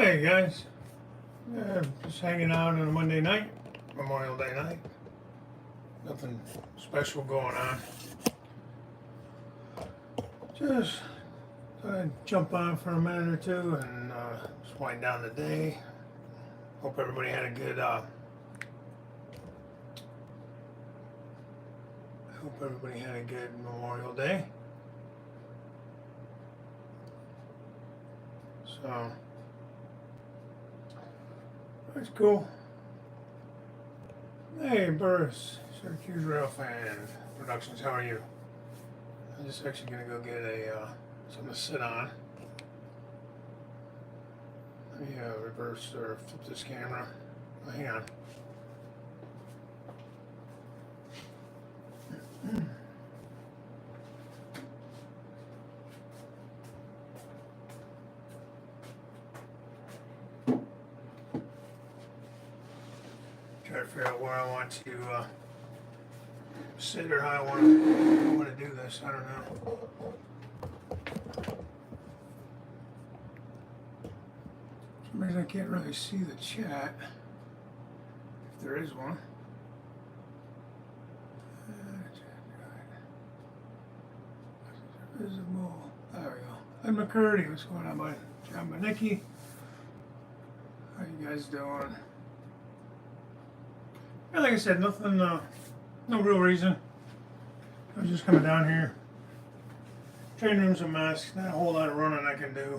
Hey guys, just hanging out on a Monday night, Memorial Day night. Nothing special going on. Just thought I'd jump on for a minute or two and just wind down the day. Hope everybody had a good. Hope everybody had a good Memorial Day. So that's cool. Hey, Burris, Syracuse Rail Fan Productions. How are you? I'm just actually gonna go get a something to sit on. Let me reverse or flip this camera. Oh, hang on. Try to figure out where I want to sit or how I want to do this. I don't know. For some reason I can't really see the chat, if there is one. Visible. There we go. Ed McCurdy, what's going on, buddy? John Manicki. How you guys doing? Yeah, like I said, nothing, no real reason. I was just coming down here. Train room's a mess. Not a whole lot of running I can do.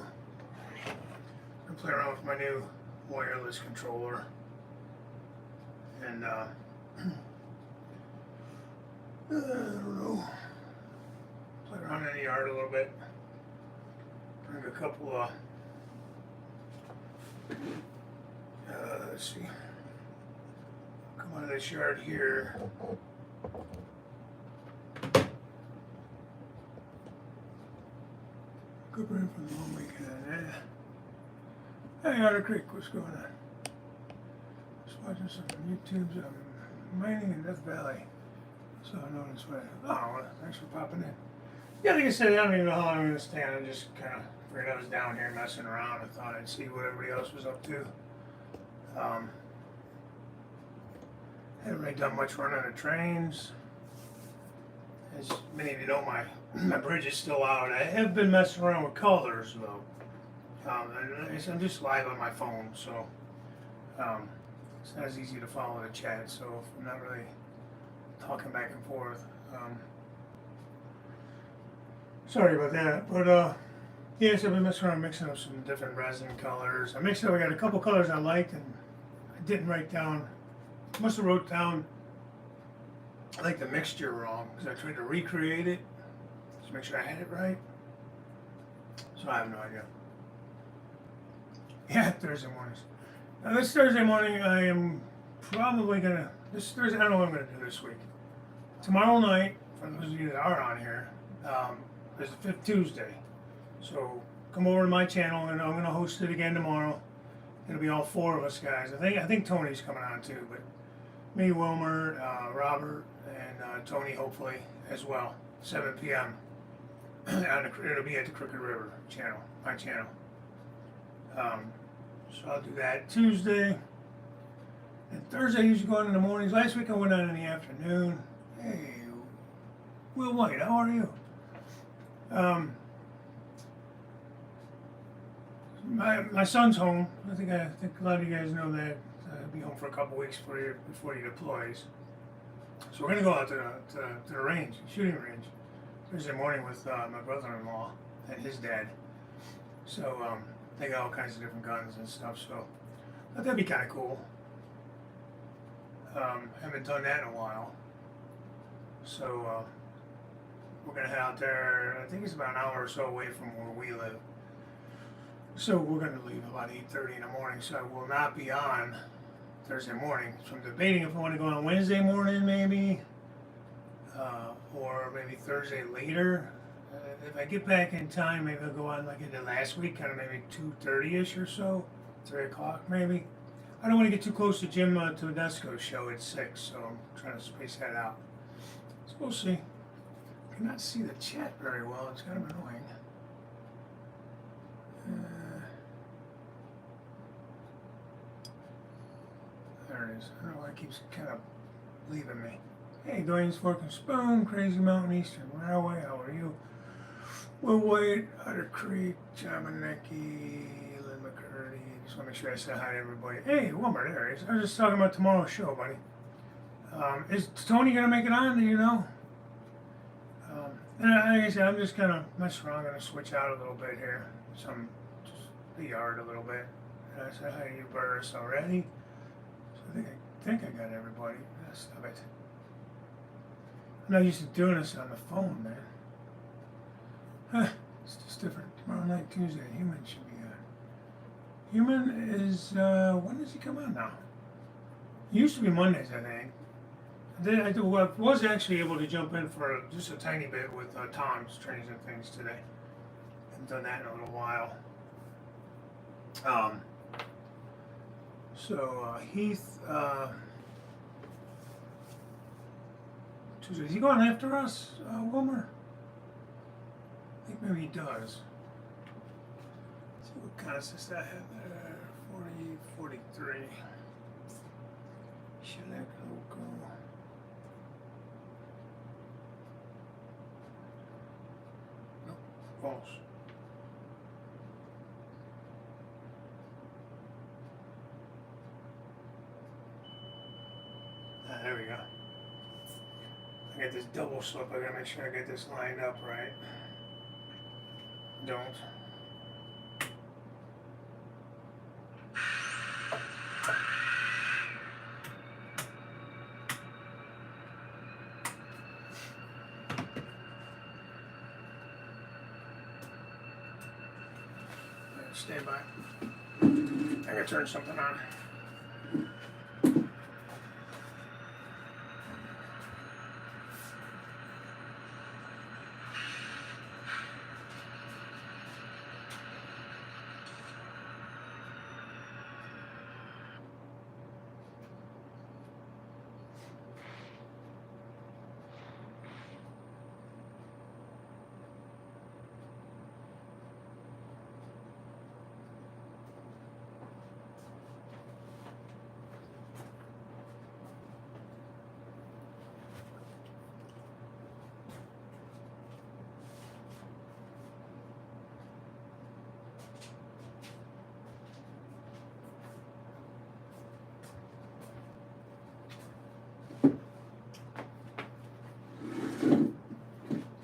I play around with my new wireless controller. And, I don't know. Play around in the yard a little bit. Bring a couple of, let's see. Come out of this yard here. Good rain for the long weekend. Hey, Otter Creek, what's going on? Just watching some YouTube's mining in Death Valley. So I know this way. Oh, thanks for popping in. Yeah, like I said, I don't even know how long I'm going to stand. I just kind of figured I was down here messing around. I thought I'd see what everybody else was up to. Haven't really done much running of trains. As many of you know, my bridge is still out. I have been messing around with colors though. I'm just live on my phone, so it's not as easy to follow the chat. So if I'm not really talking back and forth, sorry about that. But yes, I've been messing around mixing up some different resin colors. I got a couple colors I liked, and I didn't write down. Must have wrote down like the mixture wrong because I tried to recreate it to make sure I had it right. So I have no idea. Yeah, Thursday mornings. Now this Thursday morning I am probably gonna, this Thursday, I don't know what I'm gonna do this week. Tomorrow night, for those of you that are on here, is the 5th Tuesday. So come over to my channel and I'm gonna host it again tomorrow. It'll be all 4 of us guys. I think Tony's coming on too, but me, Wilmer, Robert, and Tony hopefully as well. 7 p.m. It'll be at the Crooked River channel, my channel. So I'll do that Tuesday. And Thursday I usually go on in the mornings. Last week I went on in the afternoon. Hey, Will White, how are you? My son's home. I think a lot of you guys know that. He'll be home for a couple weeks before he deploys. So we're gonna go out to the range, shooting range, Thursday morning with my brother-in-law and his dad. So they got all kinds of different guns and stuff. So that'd be kind of cool. Haven't done that in a while. So we're gonna head out there. I think it's about an hour or so away from where we live. So we're going to leave about 8:30 in the morning, so I will not be on Thursday morning. So I'm debating if I want to go on Wednesday morning maybe, or maybe Thursday later. If I get back in time, maybe I'll go on like I did last week, kind of maybe 2:30ish or so, 3 o'clock maybe. I don't want to get too close to Jim Tedesco's show at 6, so I'm trying to space that out. So we'll see. I cannot see the chat very well. It's kind of annoying. it is. I don't know why it keeps kind of leaving me. Hey, Dwayne's Fork and Spoon, Crazy Mountain Eastern Railway, how are you? Will White, Otter Creek, Chamaneki, Lynn McCurdy. Just want to make sure I said hi to everybody. Hey, Wilmer, there he is. I was just talking about tomorrow's show, buddy. Is Tony going to make it on? Do you know? And like I said, I'm just kind of messing around. I'm going to switch out a little bit here. Just the yard a little bit. And I said hi to you, Burris, already. So I think I got everybody. Stop it. I'm not used to doing this on the phone, man. Huh, it's just different. Tomorrow night, Tuesday, Human should be on. Human is, when does he come on now? It used to be Mondays, I think. I was actually able to jump in for just a tiny bit with Tom's trains and things today. I haven't done that in a little while. Heath, Tuesday, is he going after us, Wilmer? I think maybe he does. Let's see what consists I have there. 40, 43. Select local. Nope, false. There we go. I got this double slip. I gotta make sure I get this lined up right. Don't. Stand by. I gotta turn something on.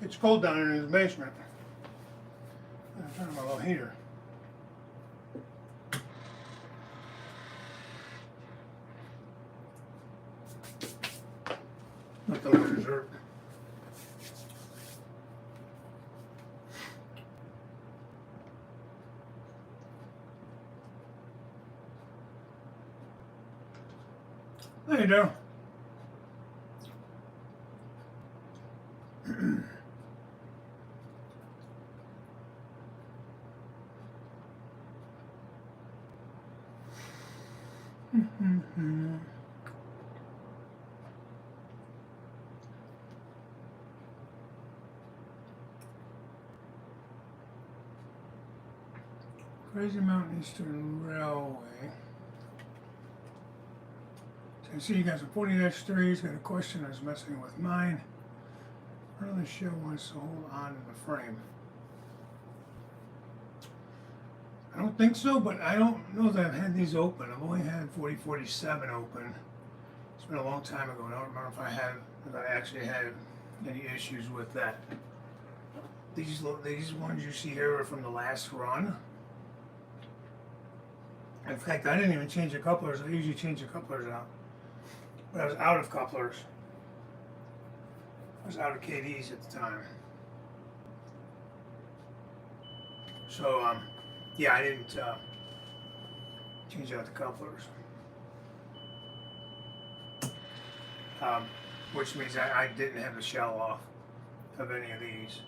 It's cold down in the basement. I'm turning my little heater. Let the little dessert. There you go. Crazy Mountain Eastern Railway. So I see you guys are 40-3's got a question that's messing with mine. Part of the show wants to hold on to the frame. I don't think so, but I don't know that I've had these open. I've only had 4047 open. It's been a long time ago. I don't remember if I actually had any issues with that. These ones you see here are from the last run. In fact, I didn't even change the couplers. I usually change the couplers out. But I was out of couplers. I was out of KDs at the time. So, yeah, I didn't change out the couplers. Which means I didn't have the shell off of any of these.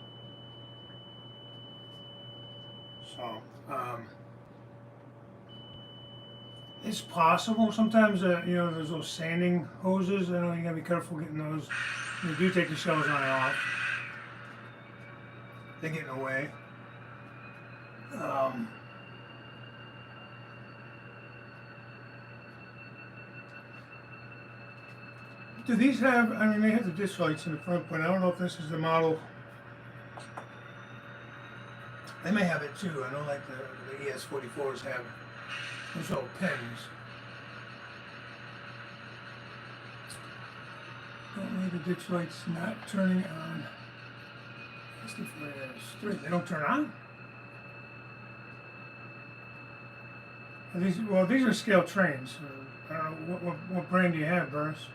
So, it's possible. Sometimes, there's those sanding hoses. I know you gotta be careful getting those. You do take the shells on and off. They get in the way. Do these have, I mean, they have the ditch lights in the front, but I don't know if this is the model. They may have it too. I know like the ES44s have those little pins. Don't need the ditch lights not turning on. They don't turn on? These are scale trains. I don't know, what brand do you have, Burns?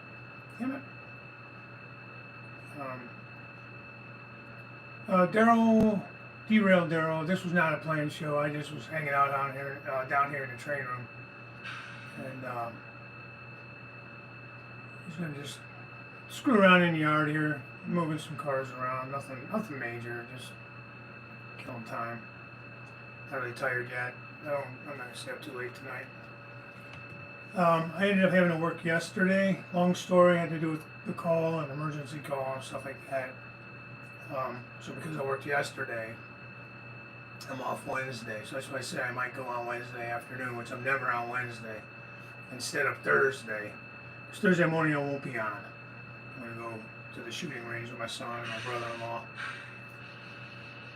Damn it. Derailed Daryl. This was not a planned show. I just was hanging out down here in the train room. And he's gonna just screw around in the yard here, moving some cars around. Nothing major, just killing time. Not really tired yet. No, I'm not gonna stay up too late tonight. I ended up having to work yesterday. Long story, had to do with the call and emergency call and stuff like that. So because I worked yesterday, I'm off Wednesday. So that's why I said I might go on Wednesday afternoon, which I'm never on Wednesday, instead of Thursday. Because Thursday morning I won't be on. I'm going to go to the shooting range with my son and my brother-in-law.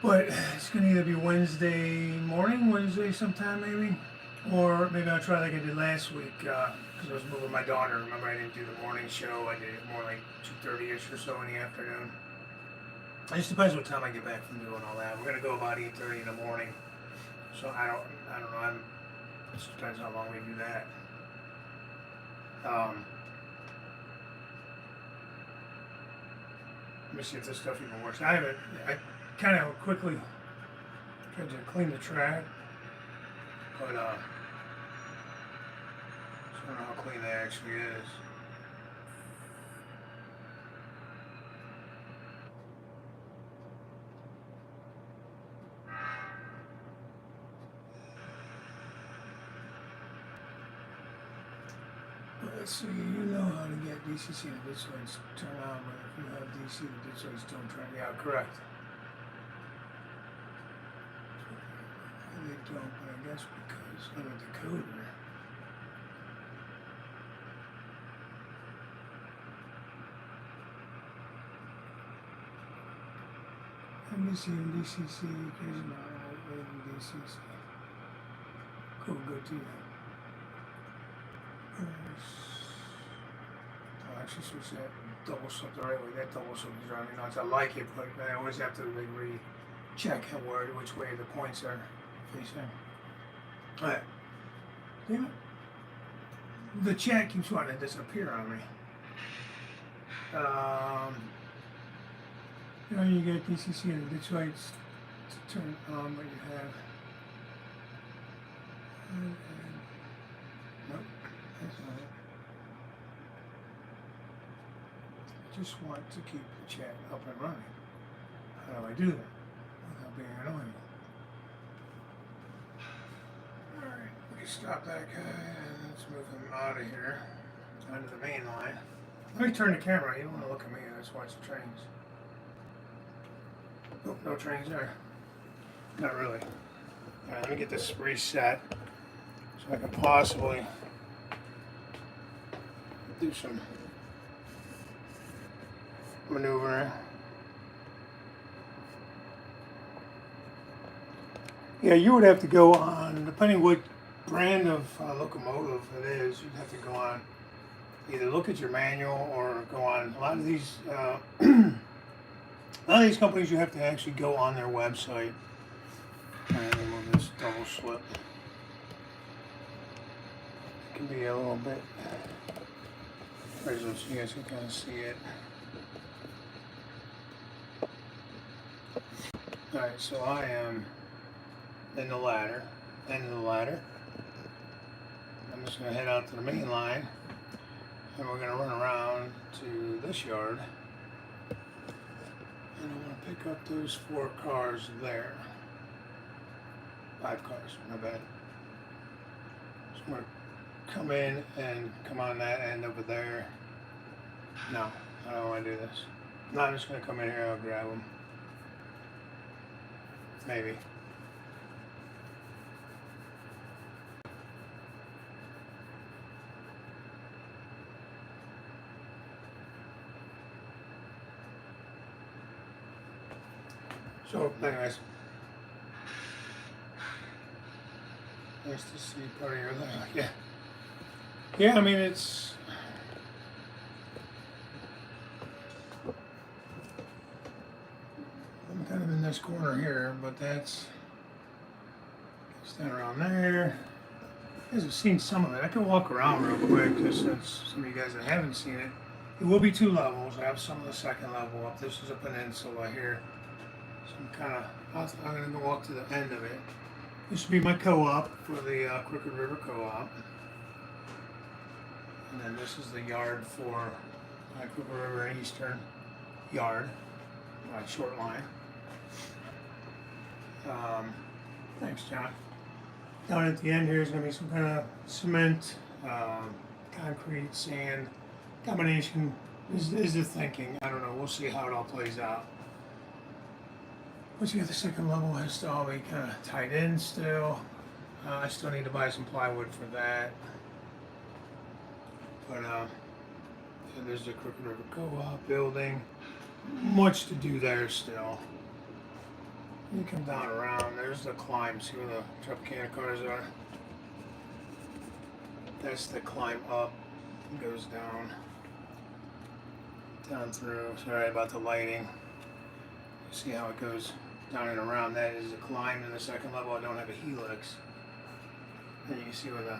But it's going to either be Wednesday morning, Wednesday sometime maybe, or maybe I'll try like I did last week, because I was moving my daughter. Remember, I didn't do the morning show. I did it more like 2:30ish or so in the afternoon. It just depends what time I get back from doing all that. We're gonna go about 8:30 in the morning, so I don't know. It just depends how long we do that. Let me see if this stuff even works. I kind of quickly tried to clean the track, but I don't know how clean that actually is. Let's see, you know how to get DCC to ditch lights turn on, but if you have DC to ditch lights don't turn. Yeah, correct. They don't, but I guess because of the decoder. NBC and DCC, occasionally DCC. Cool, good to you. I'll actually switch that double slip the right way. That double slip is driving me nuts. I like it, but I always have to like recheck which way the points are facing. Alright. Damn it. The chat keeps wanting to disappear on me. You know, you get DCC and the ditch lights to turn on what you have. Nope, that's not it. I just want to keep the chat up and running. How do I do that without being annoying? Alright, we can stop that guy and let's move him out of here onto the main line. Let me turn the camera. You don't want to look at me. Let's watch the trains. Oh, no trains there. Not really. Alright, let me get this reset so I can possibly do some maneuvering. Yeah, you would have to go on, depending what brand of locomotive it is, you'd have to go on, either look at your manual or go on. A lot of these companies, you have to actually go on their website. And remove this double slip. It can be a little bit visual so you guys can kind of see it. Alright, so I am in the ladder, end of the ladder. I'm just going to head out to the main line and we're going to run around to this yard and I want to pick up those 4 cars there. 5 cars, my bad. So I'm going to come in and come on that end over there. No, I don't want to do this. No, I'm just going to come in here and I'll grab them. Maybe. So, anyways, nice to see part of your life. Yeah. Yeah, I mean, I'm kind of in this corner here, but that's down around there. You guys have seen some of it. I can walk around real quick, just since some of you guys that haven't seen it. It will be 2 levels. I have some of the second level up. This is a peninsula here. So I'm going to go walk to the end of it. This would be my co-op for the Crooked River Co-op. And then this is the yard for my Crooked River Eastern yard, my short line. Thanks, John. Down at the end here is going to be some kind of cement, concrete, sand combination. Is the thinking. I don't know. We'll see how it all plays out. Once you get the second level, it has to all be kind of tied in still. I still need to buy some plywood for that. But so there's the Crooked River Co-op building. Much to do there still. You come down around, there's the climb. See where the Tropicana cars are? That's the climb up. It goes down through. Sorry about the lighting. You see how it goes down and around. That is the climb to the second level. I don't have a helix. And you can see where the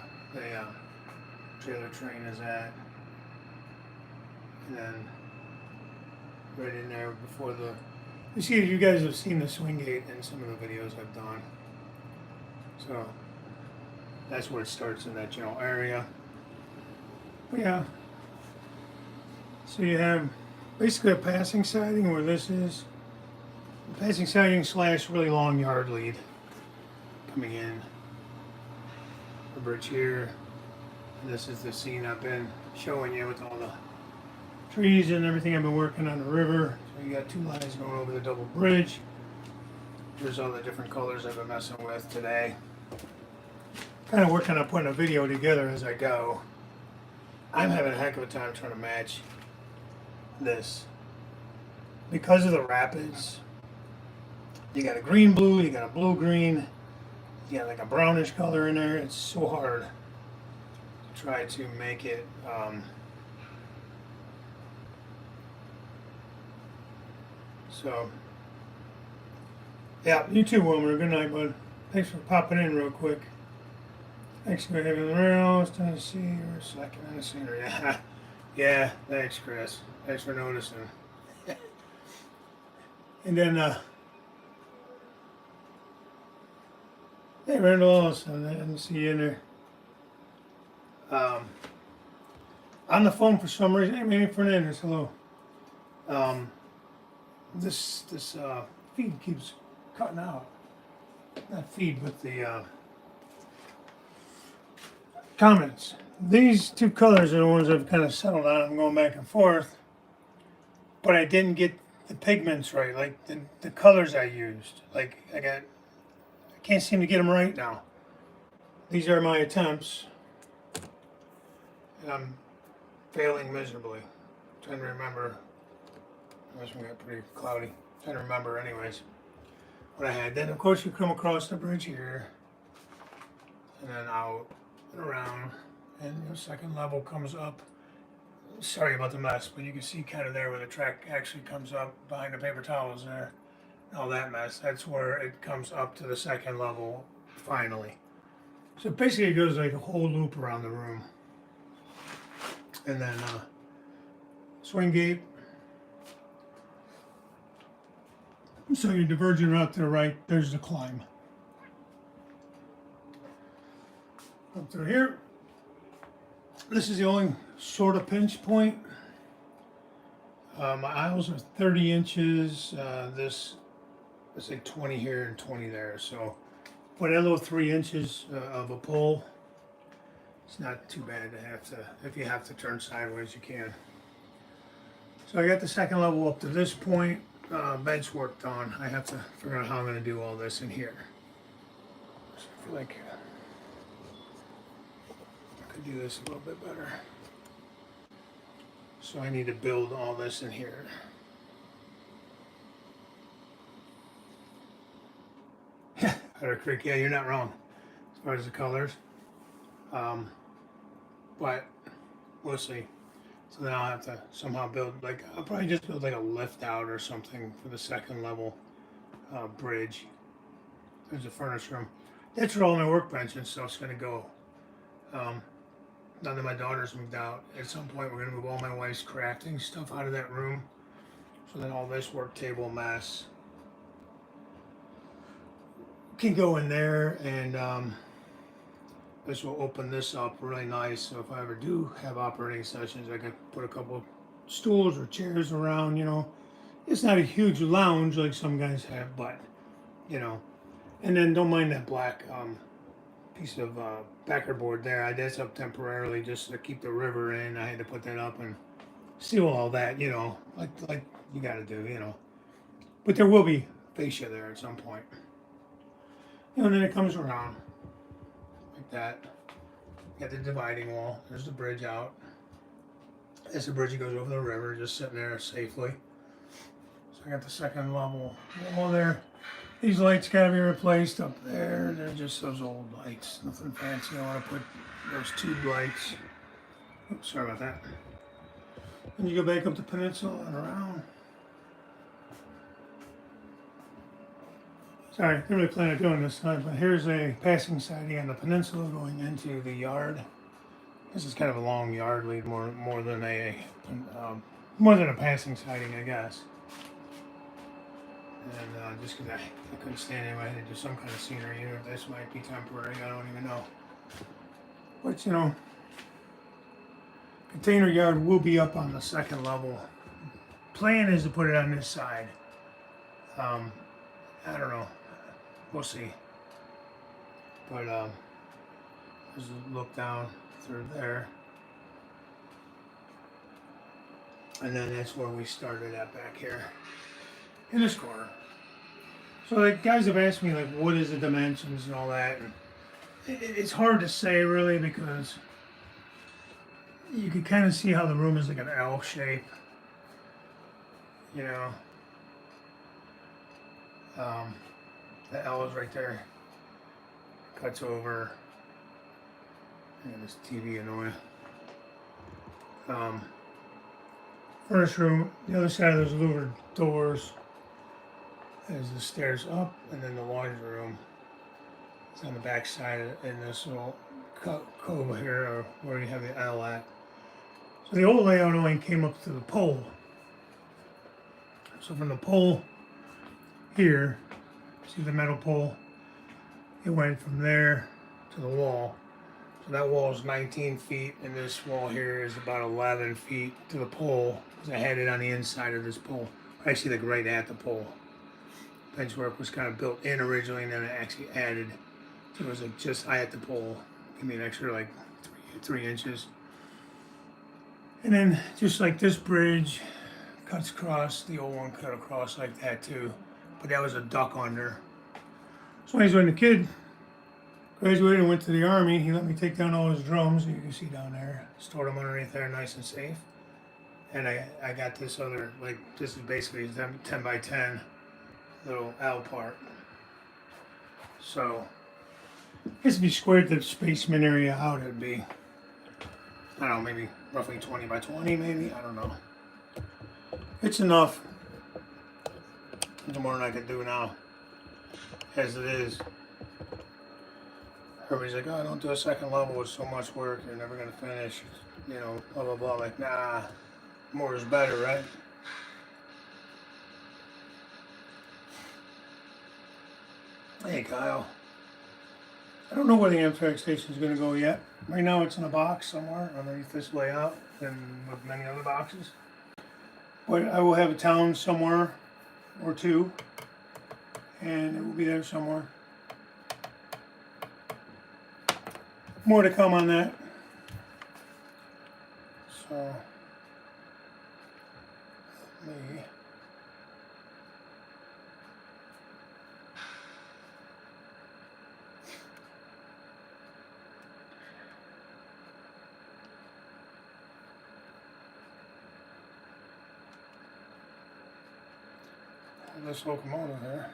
trailer train is at. And then right in there before the... You see, you guys have seen the swing gate in some of the videos I've done. So that's where it starts in that general area. But yeah. So you have basically a passing siding where this is. Passing siding / really long yard lead coming in. The bridge here. And this is the scene I've been showing you with all the trees and everything I've been working on the river. So you got 2 lines going over the double bridge. There's all the different colors I've been messing with today. Kind of working on putting a video together as I go. I'm having a heck of a time trying to match this. Because of the rapids, you got a green blue, you got a blue green, you got like a brownish color in there. It's so hard to try to make it so yeah, you too, Wilmer. Good night, bud. Thanks for popping in real quick. Thanks for having the rails, Tennessee, or second in the scenery. Yeah, thanks, Chris. Thanks for noticing. And then hey, Randall Olson, I didn't see you in there. On the phone for some reason. Hey, Manny Fernandez, hello. This feed keeps cutting out. Not feed, but the comments. These 2 colors are the ones I've kind of settled on. I'm going back and forth, but I didn't get the pigments right, like the colors I used. Like I can't seem to get them right now. These are my attempts, and I'm failing miserably. Trying to remember. This one got pretty cloudy. Trying to remember, anyways, what I had. Then, of course, you come across the bridge here, and then out and around, and the second level comes up. Sorry about the mess, but you can see kind of there where the track actually comes up behind the paper towels there. All that mess. That's where it comes up to the second level finally. So basically, it goes like a whole loop around the room, and then swing gate. So you're diverging out to the right, there's the climb. Up through here. This is the only sort of pinch point. My aisles are 30 inches. This is like 20 here and 20 there. So put a little 3 inches of a pull. It's not too bad to have to, if you have to turn sideways, you can. So I got the second level up to this point. Bench work done. I have to figure out how I'm going to do all this in here. So I feel like I could do this a little bit better. So I need to build all this in here. Powder Creek, yeah, you're not wrong as far as the colors. But we'll see. So then I'll have to somehow build, like, I'll probably just build like a lift out or something for the second level bridge. There's a furnace room. That's where all my workbench and stuff's gonna go. Now that my daughter's moved out, at some point we're gonna move all my wife's crafting stuff out of that room. So then all this work table mess can go in there, and this will open this up really nice. So if I ever do have operating sessions, I can put a couple stools or chairs around, you know. It's not a huge lounge like some guys have, but, you know. And then don't mind that black piece of backer board there. That's up temporarily just to keep the river in. I had to put that up and seal all that, you know, like you got to do, you know. But there will be fascia there at some point. You know, and then it comes around like that. Got the dividing wall. There's the bridge out. That's the bridge that goes over the river, just sitting there safely. So I got the second level wall there. These lights gotta be replaced up there. They're just those old lights. Nothing fancy. I want to put those tube lights. Oops, sorry about that. And you go back up the peninsula and around. Sorry, didn't really plan on doing this tonight, but here's a passing siding on the peninsula going into the yard. This is kind of a long yard lead, more than a passing siding, I guess. And just because I couldn't stand it, I had to do some kind of scenery here. This might be temporary, I don't even know. But you know, container yard will be up on the second level. Plan is to put it on this side. I don't know. We'll see. But just look down through there. And then that's where we started at back here. In this corner. So like guys have asked me like what is the dimensions and all that, and it's hard to say really because you can kind of see how the room is like an L shape, you know. The L is right there, cuts over, and this TV annoying. Furnace room, the other side of those louvered doors. There's the stairs up, and then the laundry room is on the back side in this little cove here, or where you have the L at. So the old layout only came up to the pole. So from the pole here, see the metal pole? It went from there to the wall. So that wall is 19 feet, and this wall here is about 11 feet to the pole, because I had it on the inside of this pole. Actually, like right at the pole. Benchwork was kind of built in originally, and then I actually added. So it was like just I at the pole. Give me an extra like 3 inches. And then just like this bridge cuts across, the old one cut across like that too. But that was a duck under. So anyways, when the kid graduated and went to the Army, he let me take down all his drums, you can see down there. Stored them underneath there nice and safe. And I got this other, like, this is basically 10 by 10 little L part. So, I guess if you squared the spaceman area out, it'd be, I don't know, maybe roughly 20 by 20 maybe, I don't know. It's enough. It's more than I can do now, as it is. Everybody's like, oh, don't do a second level, it's so much work, you're never going to finish, you know, blah, blah, blah. Like, nah, more is better, right? Hey, Kyle. I don't know where the Amtrak station is going to go yet. Right now it's in a box somewhere underneath this layout and with many other boxes. But I will have a town somewhere or two, and it will be there somewhere. More to come on that. So, let me this locomotive here.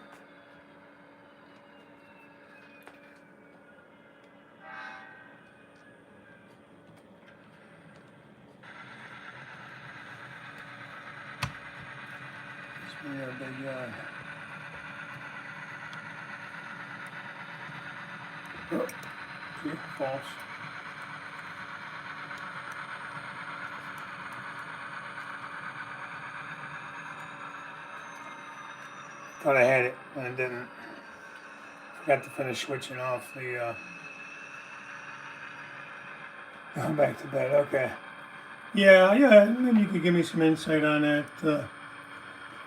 God. Oh, see, false. Thought I had it, and I didn't. Forgot to finish switching off the. Going back to bed. Okay. Yeah. Maybe you could give me some insight on that,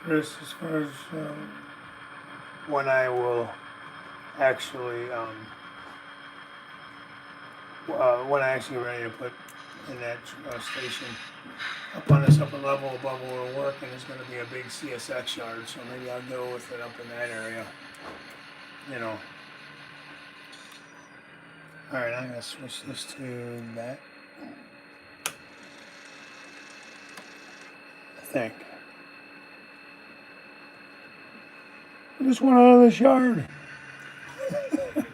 Chris, as far as when I will actually, when I actually get ready to put in that station up on this upper level above where we're working is going to be a big CSX yard, so maybe I'll go with it up in that area. You know. All right, I'm gonna switch this to that. I think. I just went out of this yard. Let's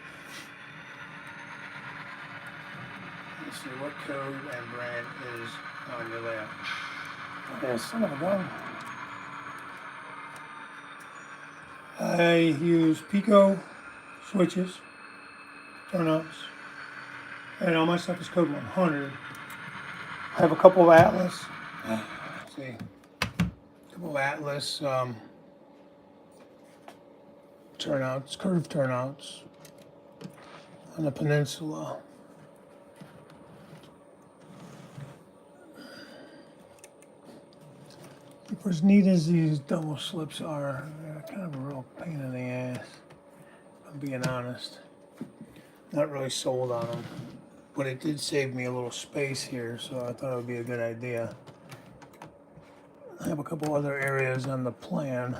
see what code and brand is on your layout. Okay, son of a gun. I use Pico switches, turnouts, and all my stuff is code 100. I have a couple of Atlas. Let's see, a couple of Atlas turnouts, curved turnouts on the peninsula. For as neat as these double slips are, they're kind of a real pain in the ass, if I'm being honest. Not really sold on them, but it did save me a little space here, so I thought it would be a good idea. I have a couple other areas on the plan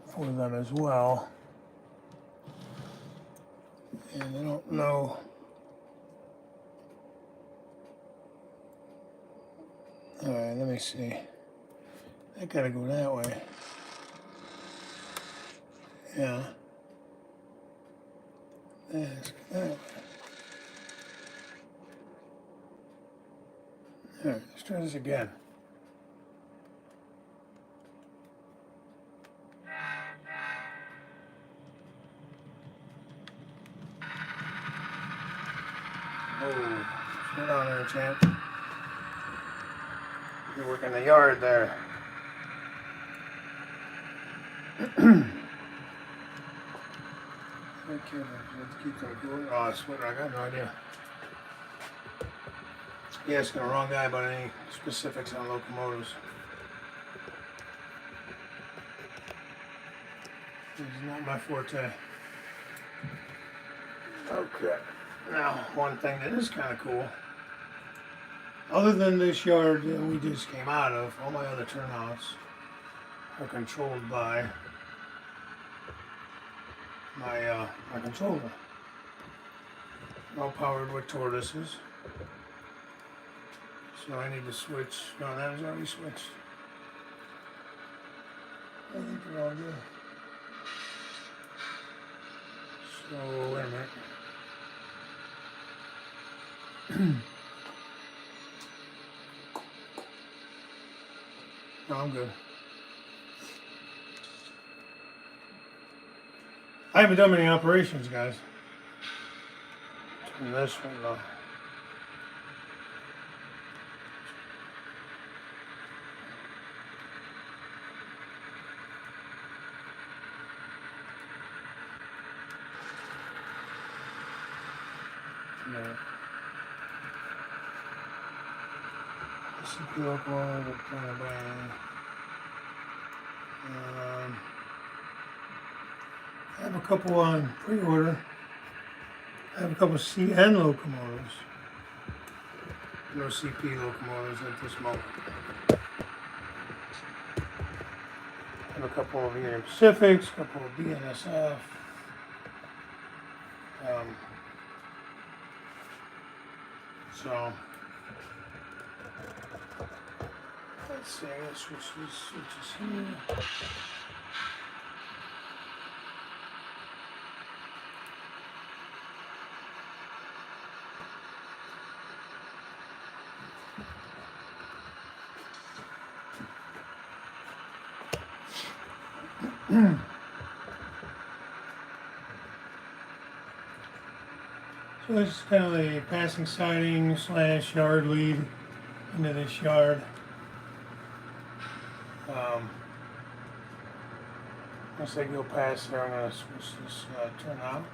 for them as well. And I don't know. All right, let me see. I gotta go that way. Yeah. Let's go that way. All right, let's try this again. Oh, sit down there, champ. You're working the yard there. Okay, let's keep going. Oh, I swear, I got no idea. Yeah, asking the wrong guy about any specifics on locomotives. This is not my forte. Okay. Now, one thing that is kind of cool, other than this yard that we just came out of, all my other turnouts are controlled by my controller. All powered with tortoises. So I need to switch. No, that was already switched. I think they're all good. So, wait a minute. No, I'm good. I haven't done many operations, guys. Turn this one off. No. CP Locomotive, I have a couple on pre-order. I have a couple CN locomotives. No CP locomotives at this moment. I have a couple of Union Pacifics, a couple of BNSF. So let's see, I'm gonna switch these switches here. So this is kind of the passing siding slash yard lead into this yard. Once I go past there, I'm going to switch this turnout.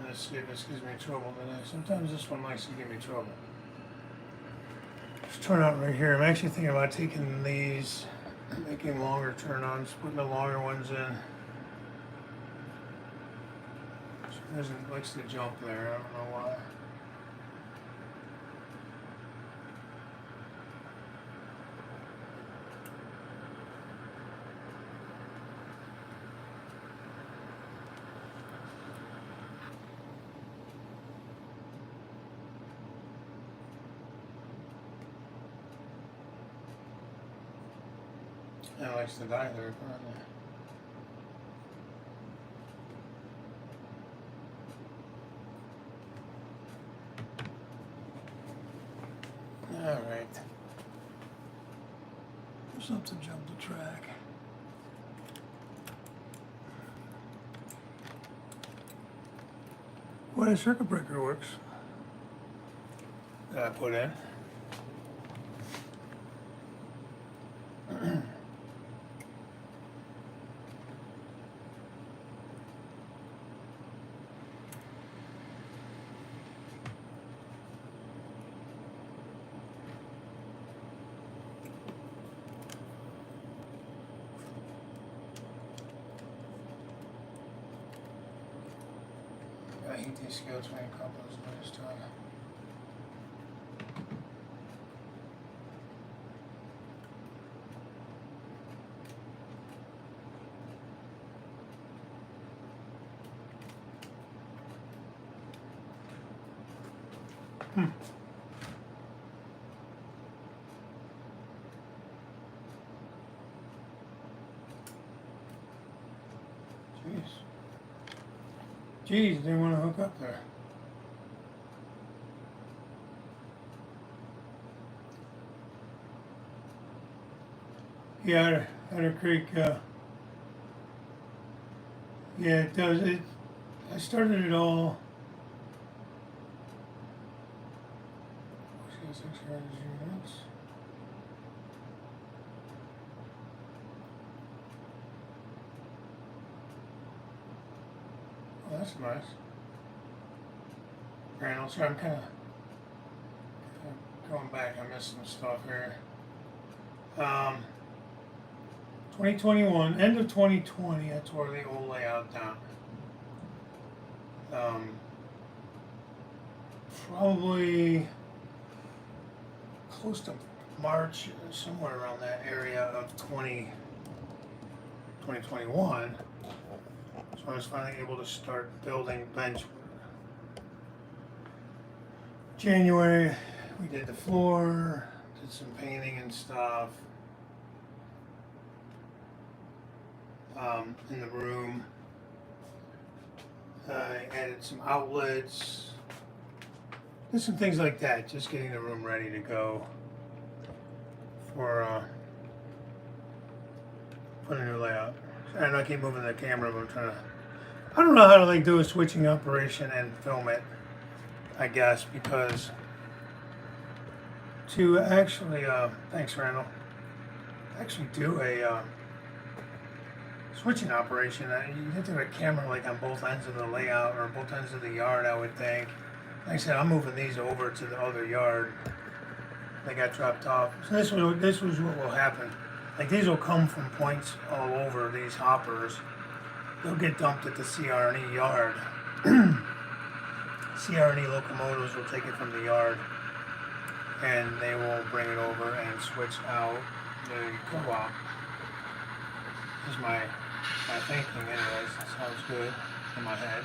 Let's see if this gives me trouble today. Sometimes this one likes to give me trouble. This turnout right here, I'm actually thinking about taking these, making longer turn-ons, putting the longer ones in. It likes to jump there, I don't know why. It likes to die there, apparently. Alright. Something jumped the track. What a circuit breaker works. That I put in. I hate these scale train couplers, but it's time. Jeez, they want to hook up there. Yeah, Otter Creek, yeah, it does. I started it all. 600 units. Oh, that's nice. Granule, so I'm kind of going back. I missed some stuff here. 2021, end of 2020, I tore the old layout down. Probably close to March, somewhere around that area of 2021. So I was finally able to start building bench. January, we did the floor, did some painting and stuff in the room. I added some outlets, did some things like that, just getting the room ready to go for a new layout. And I keep moving the camera, but I'm trying to, I don't know how to like do a switching operation and film it, I guess, because to actually, thanks Randall, actually do a switching operation, you have to have a camera like on both ends of the layout or both ends of the yard, I would think. Like I said, I'm moving these over to the other yard. They got dropped off. So this was what will happen. Like these will come from points all over, these hoppers. They'll get dumped at the CR&E yard. CR&E locomotives will take it from the yard and they will bring it over and switch out the co-op. Is my thinking anyways. That sounds good in my head.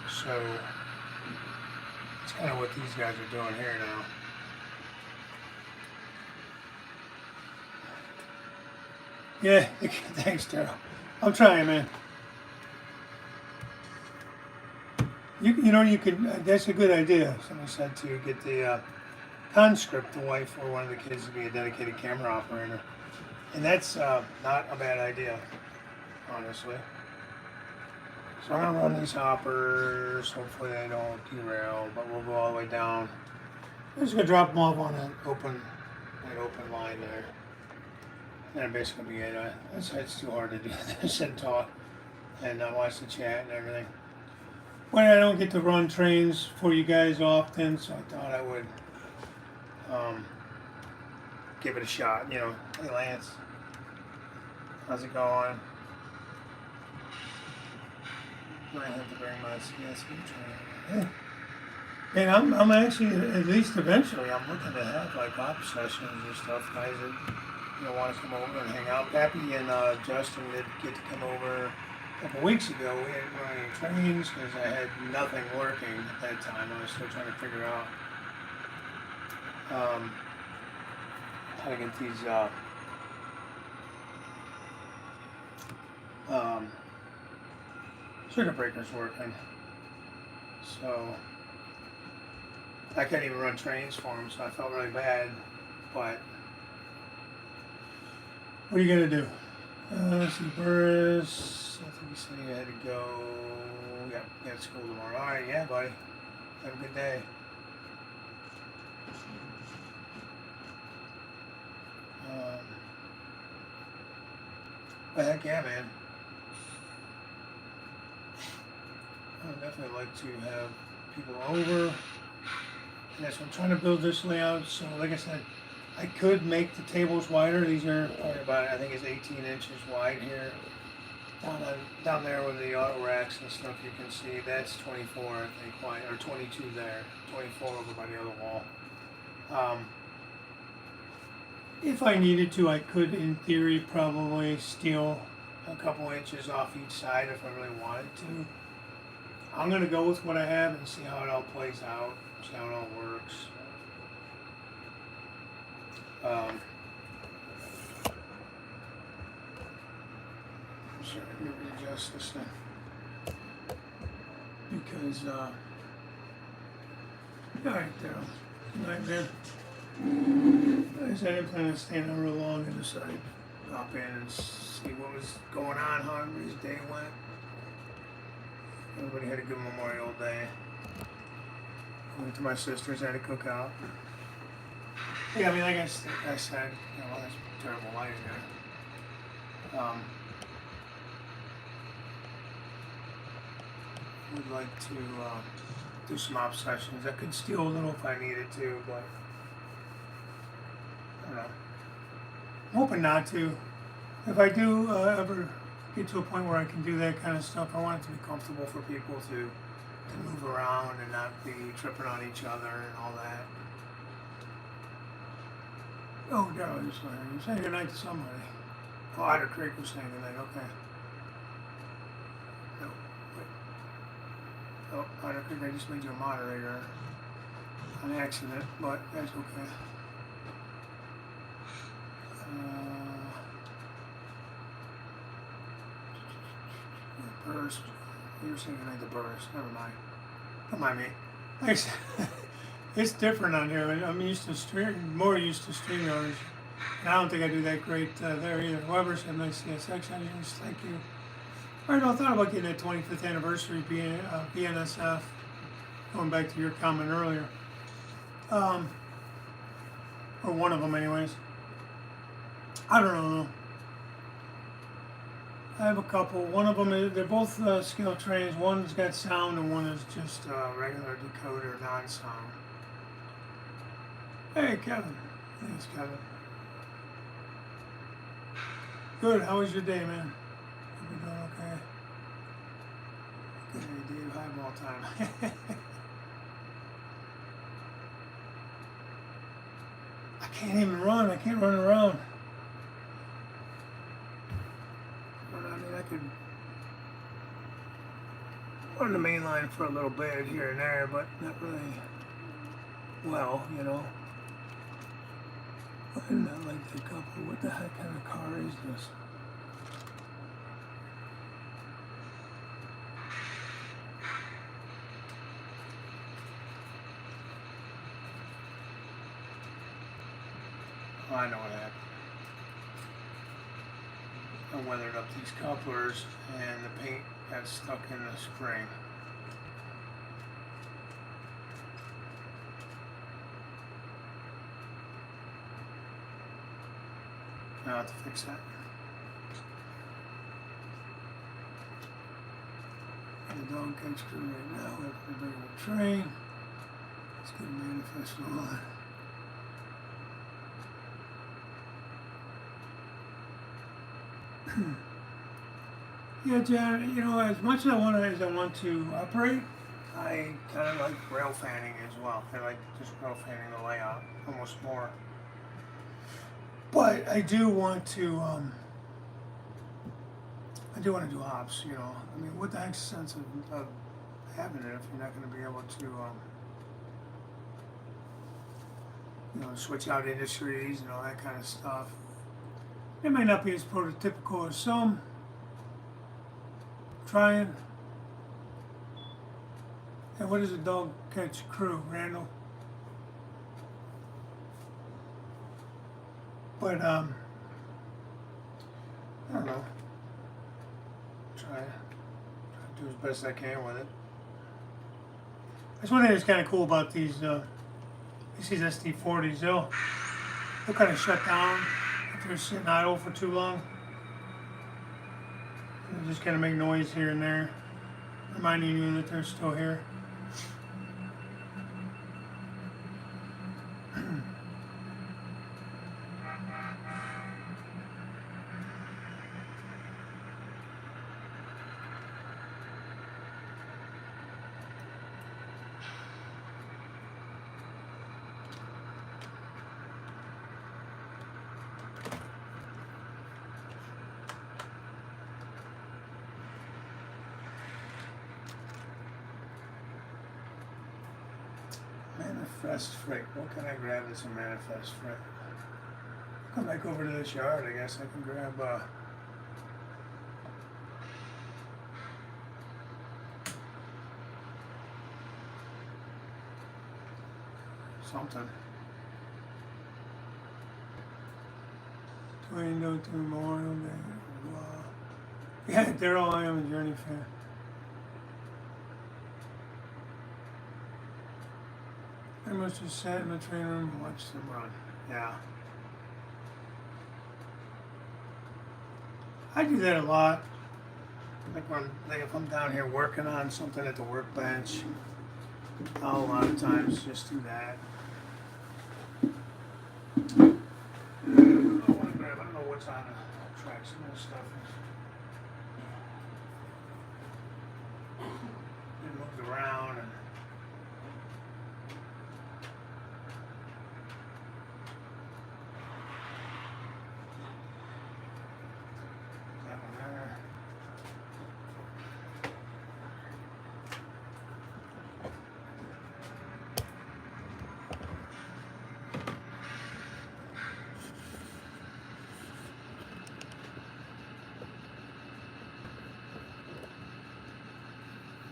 So it's kind of what these guys are doing here now. Yeah, thanks, Daryl. I'm trying, man. You know, you can. That's a good idea. Somebody said to get the conscript the wife for one of the kids to be a dedicated camera operator. And that's not a bad idea, honestly. So I'm gonna run these hoppers. Hopefully they don't derail, but we'll go all the way down. I'm just gonna drop them off on that open line there. And that'll basically be it. It's too hard to do this and talk and watch the chat and everything. But I don't get to run trains for you guys often, so I thought I would give it a shot. You know, hey Lance, how's it going? Might have to bring my CSE train. Yeah. And I'm actually, at least eventually, I'm looking to have like op sessions and stuff. Guys that want to come over and hang out. Pappy and Justin did get to come over a couple weeks ago. We didn't run any trains because I had nothing working at that time. I was still trying to figure out how to get these circuit breakers working. So I couldn't even run trains for them, so I felt really bad. But what are you gonna do? Let's see, Burris. I think you said you had to go. Yeah, you have school tomorrow. All right, yeah, buddy. Have a good day. But heck yeah, man. I would definitely like to have people over. Yeah, so I'm trying to build this layout. So like I said, I could make the tables wider. These are probably about, I think it's 18 inches wide here. Down there with the auto racks and stuff, you can see that's 24, I think, wide, or 22 there. 24 over by the other wall. If I needed to, I could, in theory, probably steal a couple inches off each side if I really wanted to. I'm going to go with what I have and see how it all plays out, see how it all works. Sorry, let me readjust this thing. Because, alright, there. Good night, man. I didn't plan on staying on real long. I decided to pop in and see what was going on, how everybody's day went. Everybody had a good Memorial Day. I went to my sister's, had a cookout. Yeah, I mean, like I said, that's terrible lighting there. Would like to do some op sessions. I could steal a little if I needed to, but I don't know. I'm hoping not to. If I do ever get to a point where I can do that kind of stuff, I want it to be comfortable for people to move around and not be tripping on each other and all that. Oh, Daryl, you're saying goodnight to somebody. Oh, Otter Creek was saying goodnight, okay. No, wait. Oh, Otter Creek, I just made you a moderator on accident, but that's okay. Burst. You're saying goodnight to Burst. Never mind. Don't mind me. Thanks. It's different on here. I'm used to more used to StreamYard. And I don't think I do that great there either. Weber said nice CSX engines. Thank you. All right, I thought about getting that 25th anniversary BNSF. Going back to your comment earlier. Or one of them anyways. I don't know. I have a couple. One of them, they're both scale trains. One's got sound and one is just regular decoder, non-sound. Hey, Kevin. Thanks, Kevin. Good. How was your day, man? Hope you're doing okay. Good day, Dave. Highball time. I can't even run. I can't run around. I could run the main line for a little bit here and there, but not really well, you know. I do not like that couple. What the heck kind of car is this? Oh, I know what happened. I weathered up these couplers and the paint got stuck in the spring. Now I have to fix that. The dog catch crew right now. We're bringing a train. It's going to manifest a lot. Yeah, John. You know, as much as I want to operate, I kind of like rail fanning as well. I like just rail fanning the layout almost more. But I do want to. I do want to do hops, you know. I mean, what the heck's the sense of having it if you're not going to be able to, you know, switch out industries and all that kind of stuff. It may not be as prototypical as some. Trying. And what is a dog catch crew, Randall? But I don't know. Try to do as best I can with it. That's one thing that's kind of cool about these ST40s. They'll kind of shut down if they're sitting idle for too long. They'll just kind of make noise here and there, reminding you that they're still here. Manifest freight. What can I grab that's a manifest freight? Come back over to this yard, I guess I can grab something. Tornado to Memorial Day. Wow. Yeah, Daryl, I am a Journey fan. I must just sat in the train room and watched them run. Yeah. I do that a lot. Like if I'm down here working on something at the workbench, I'll a lot of times just do that. I don't know what's on the track. Some of this stuff is moved around and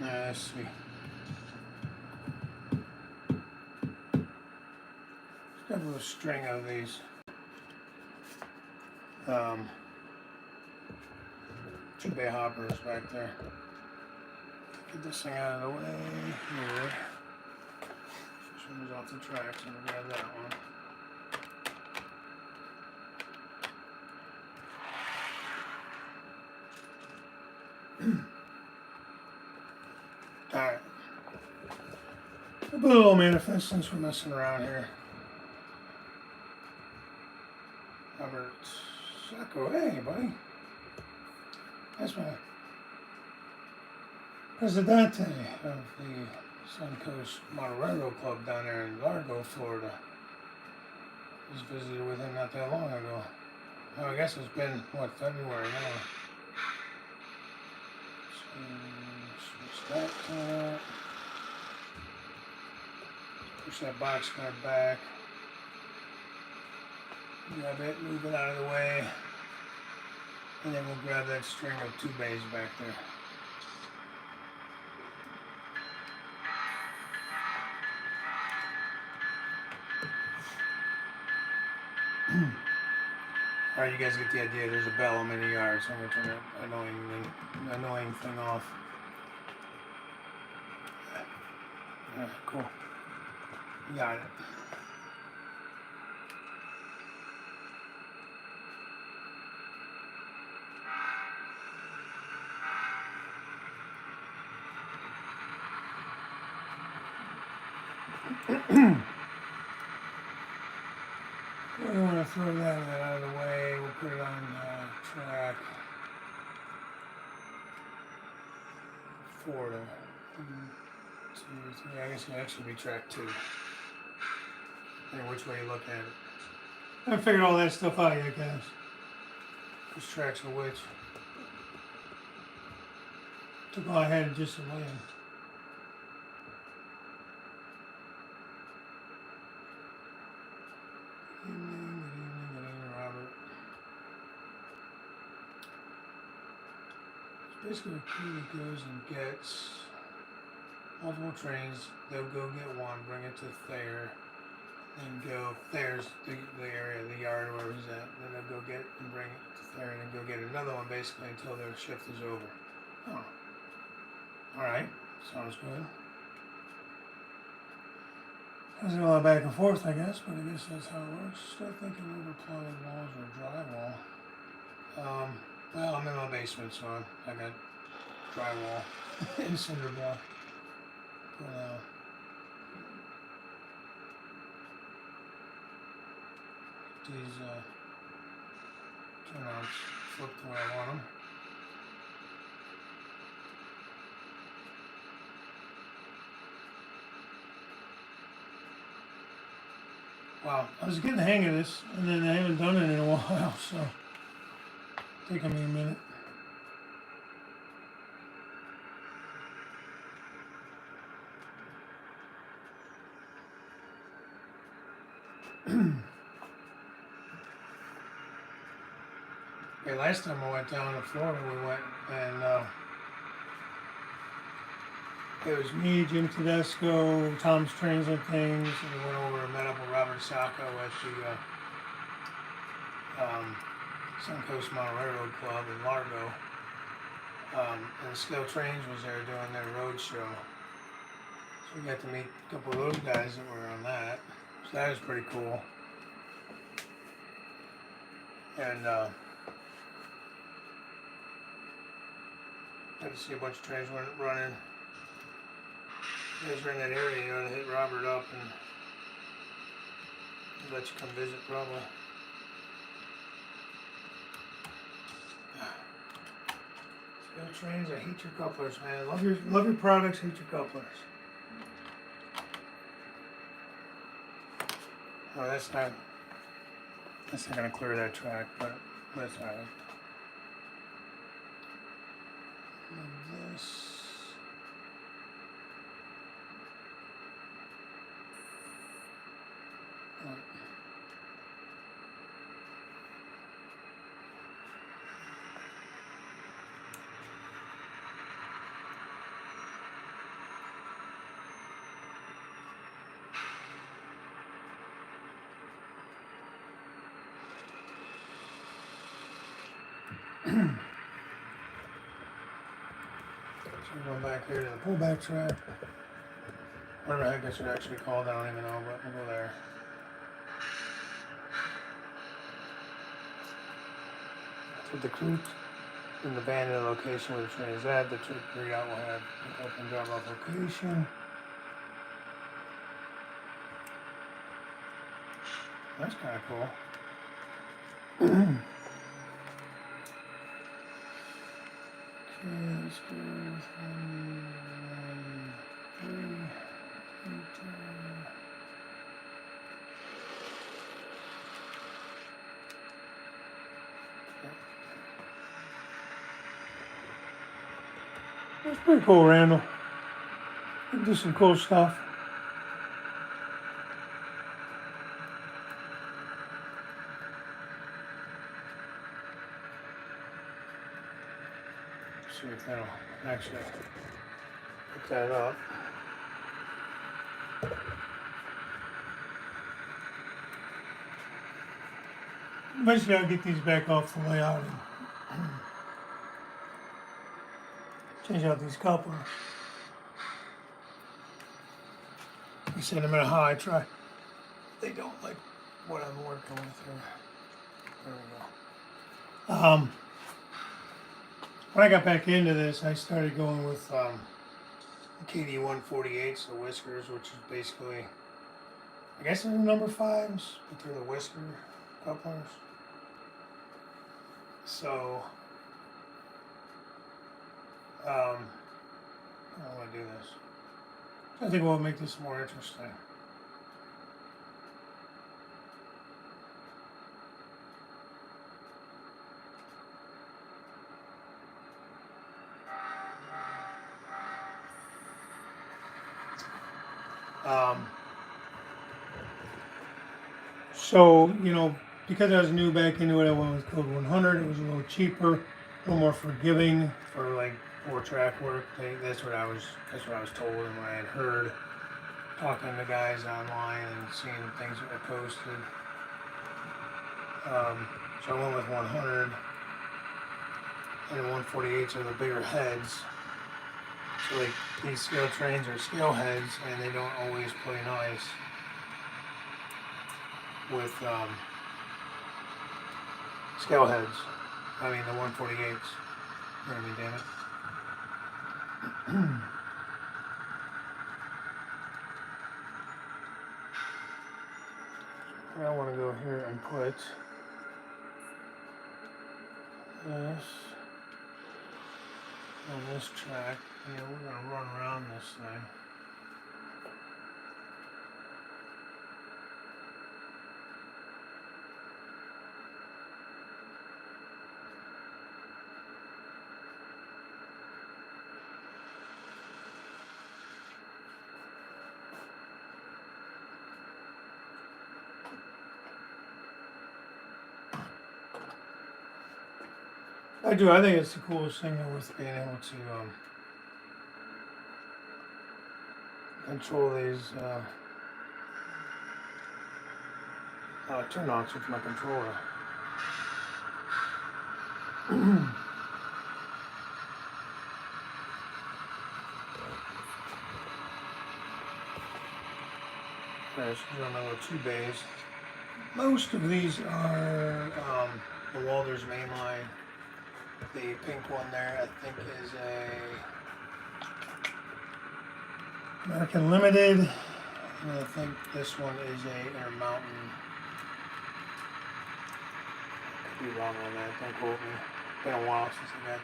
let's see. Got a little string of these 2-bay hoppers back there. Get this thing out of the way here. This one was off the tracks. I'm gonna grab that one. Alright. I'll put a little manifest since we're messing around here. Robert Sacco, hey buddy. That's my Presidente of the Suncoast Model Railroad Club down there in Largo, Florida. Just visited with him not that long ago. Oh, I guess it's been, what, February now. Switch that to that. Push that box car back. Grab it, move it out of the way. And then we'll grab that string of 2 bays back there. Alright, you guys get the idea. There's a bell. I'm in the yard, so I'm going to turn that annoying thing off. Alright, cool. Got it. We want to throw that out of the way. We'll put it on track 4 to 1, 2, 3. I guess it actually be track 2. Depending which way you look at it. I figured all that stuff out yet, guys. Which tracks are which. Took all I had just to land. Good evening, Robert. It's basically a crew that goes and gets multiple trains. They'll go get one, bring it to Thayer, and go. Thayer's the area, the yard, where he's at. Then they'll go get it and bring it to Thayer, and then go get another one, basically until their shift is over. Oh, all right, sounds good. There's a lot back and forth, I guess, but I guess that's how it works. Still thinking over plywood walls or drywall. Well, I'm in my basement, so I got drywall and cinder block for now. These turnouts flip the way I want them. Wow, I was getting the hang of this, and then I haven't done it in a while, so it's taking me a minute. Okay, last time I went down to Florida, we went and it was me, Jim Tedesco, Tom's Trains and Things, and we went over and met up with Robert Sacco at the Suncoast Mountain Railroad Club in Largo. And Skill Trains was there doing their road show. So we got to meet a couple of those guys that were on that. So that was pretty cool. And got to see a bunch of trains running. If you guys are in that area, you ought to hit Robert up and he'll let you come visit probably. Skill Trains, I hate your couplers, man. Love your products, hate your couplers. Oh, that's not gonna clear that track, but that's alright. This. So we're going back here to the pullback track. Whatever the heck this would actually called, I don't even know, but we'll go there. Put the crew in the van in the location where the train is at. The readout will have pick up and drop off location. That's kind of cool. Okay, let's go with 1, 3, 8, That's pretty cool, Randall. You can do some cool stuff. See if that'll actually pick that up. eventually I'll get these back off the layout and change out these couplers. You see, no matter how I try, they don't like what I'm working with here. There we go. When I got back into this, I started going with the KD 148s, the whiskers, which is basically, I guess they're the number 5s, but they're the whisker couplers. So, I want to do this. I think we'll make this more interesting. So, you know, because I was new back into it, I went with code 100. It was a little cheaper, a little more forgiving for like 4-track work. That's what I was told, and what I had heard talking to guys online and seeing things that were posted. So I went with 100, and the 148s are the bigger heads. So like these scale trains are scale heads, and they don't always play nice with scale heads. I mean the 148s. You know what I mean, damn it. I want to go here and put this on this track. Yeah, we're going to run around this thing. I do. I think it's the coolest thing with being able to control these turnouts with my controller. There's another 2 bays. Most of these are the Walters mainline. The pink one there, I think, is a American Limited, and I think this one is a Intermountain. Could be wrong on that. Don't quote me. Been a while since I got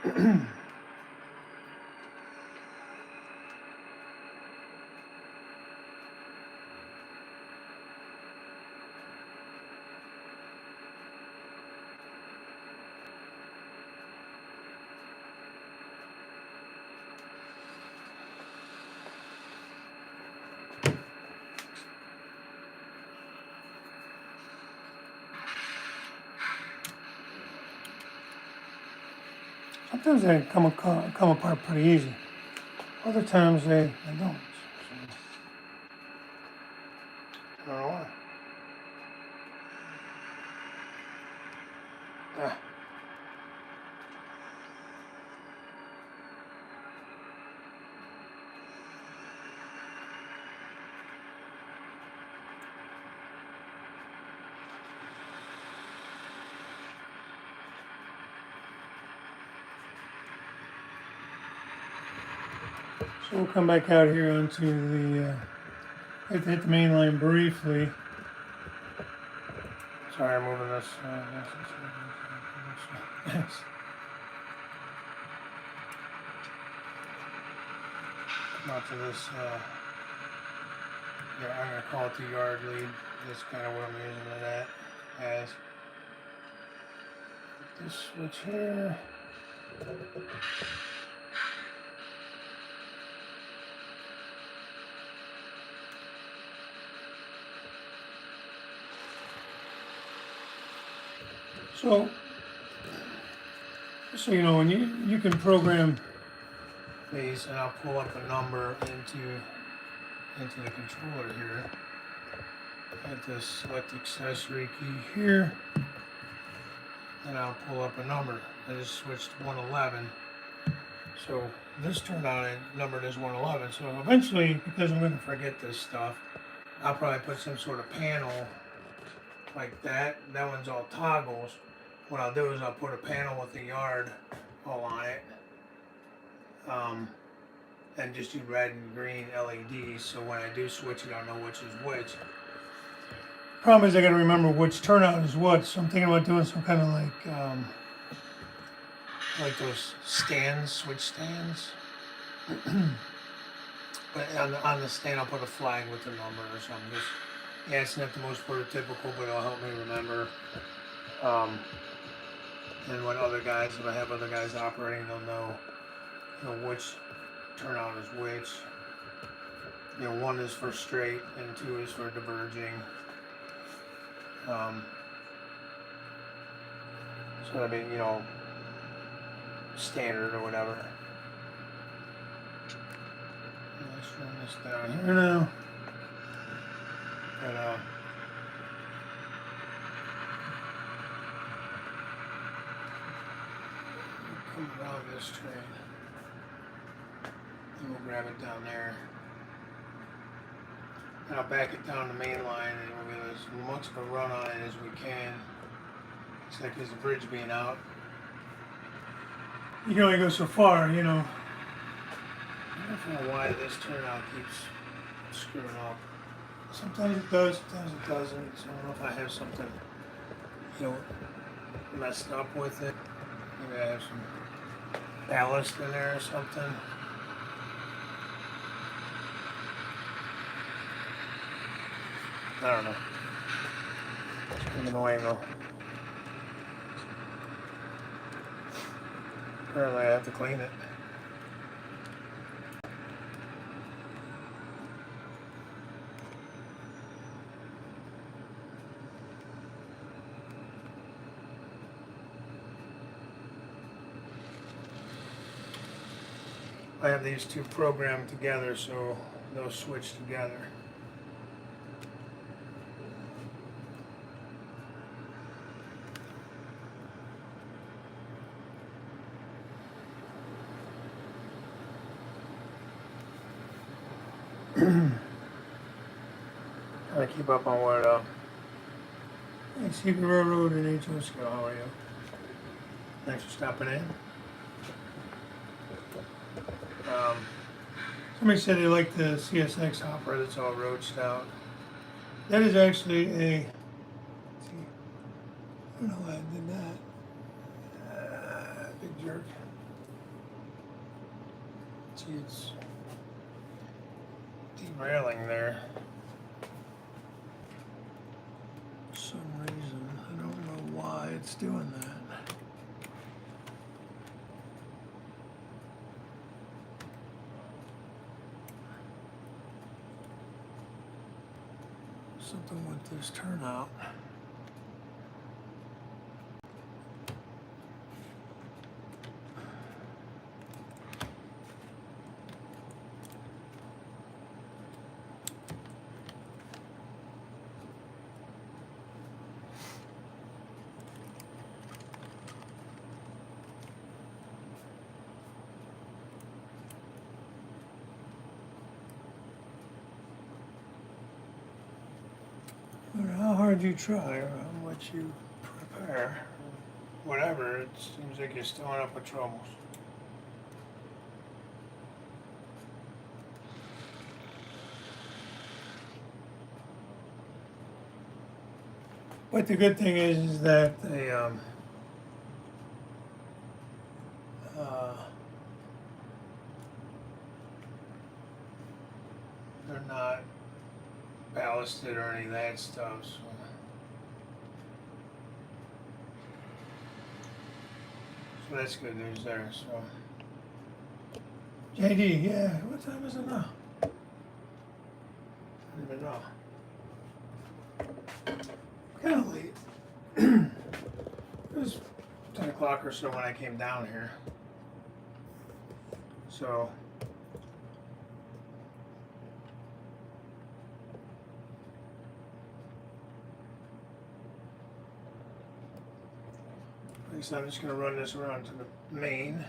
those. Sometimes they come apart pretty easy. Other times they don't. I don't know why. Ah. So we'll come back out here onto the, hit the main line briefly. Sorry, I'm moving this. Come out to this, I'm going to call it the yard lead. That's kind of what I'm using it as. This switch here. So you know, when you can program these, and I'll pull up a number into the controller here, Hit this select accessory key here, and I'll pull up a number. I just switched to 111. So this turned out it numbered as 111. So eventually, because I'm going to forget this stuff, I'll probably put some sort of panel like that. That one's all toggles. What I'll do is I'll put a panel with the yard all on it. And just do red and green LEDs, so when I do switch it, I'll know which is which. Problem is I gotta remember which turnout is what, so I'm thinking about doing some kind of like those stands, switch stands. But on the stand I'll put a flag with the number or something. Just, yeah, it's not the most prototypical, but it'll help me remember. And when other guys, if I have other guys operating, they'll know, which turnout is which. 1 is for straight and 2 is for diverging. So that'd be, standard or whatever. Let's run this down here now. And come around this train. And we'll grab it down there. And I'll back it down the main line and we'll get as much of a run on it as we can. Except there's the bridge being out. You can only go so far, I don't know why this turnout keeps screwing up. Sometimes it does, sometimes it doesn't. So I don't know if I have something, messed up with it. Maybe I have some ballast in there or something. I don't know. It's kind of annoying though. Apparently I have to clean it. I have these two programmed together so they'll switch together. Trying to keep up on what hey, Secret Railroad and HOSCO, how are you? Thanks for stopping in. Somebody said they like the CSX hopper that's all roached out. That is actually a, see, I don't know why I did that. Big jerk. See, it's derailing there. For some reason, I don't know why it's doing that. Something with this turnout. No matter how hard you try or how much you prepare, whatever, it seems like you're still up with troubles. But the good thing is that they they're not ballasted or any of that stuff. So that's good news there. So JD, yeah, what time is it now? I don't even know. Kind of late. It was 10 o'clock or so when I came down here. So So I'm just going to run this around to the main.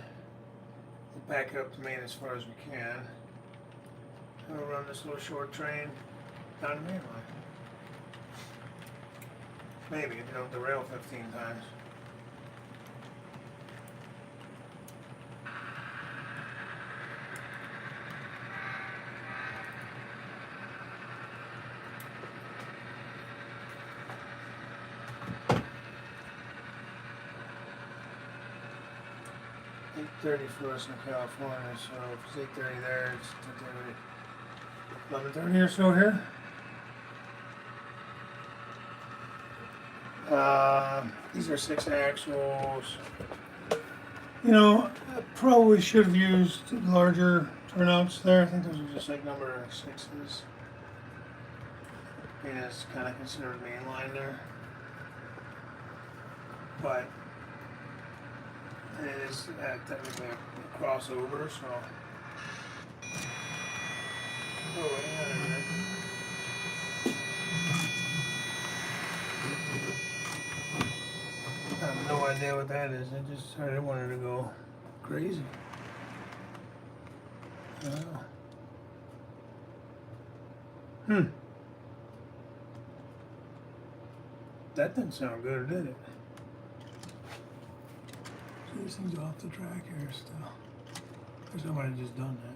We'll back it up to main as far as we can. And we'll run this little short train down the main line. Maybe if you don't derail 15 times. .30 for us in California, so if it's 8:30 there, it's 11:30 or so here. These are 6 axles. You know, I probably should have used larger turnouts there. I think those are just like number 6s. And it's kind of considered mainline there. But it is technically a crossover, so. Oh, wait a minute. I have no idea what that is. I just decided I wanted to go crazy. That didn't sound good, did it? This thing's off the track here still. Or somebody just done that.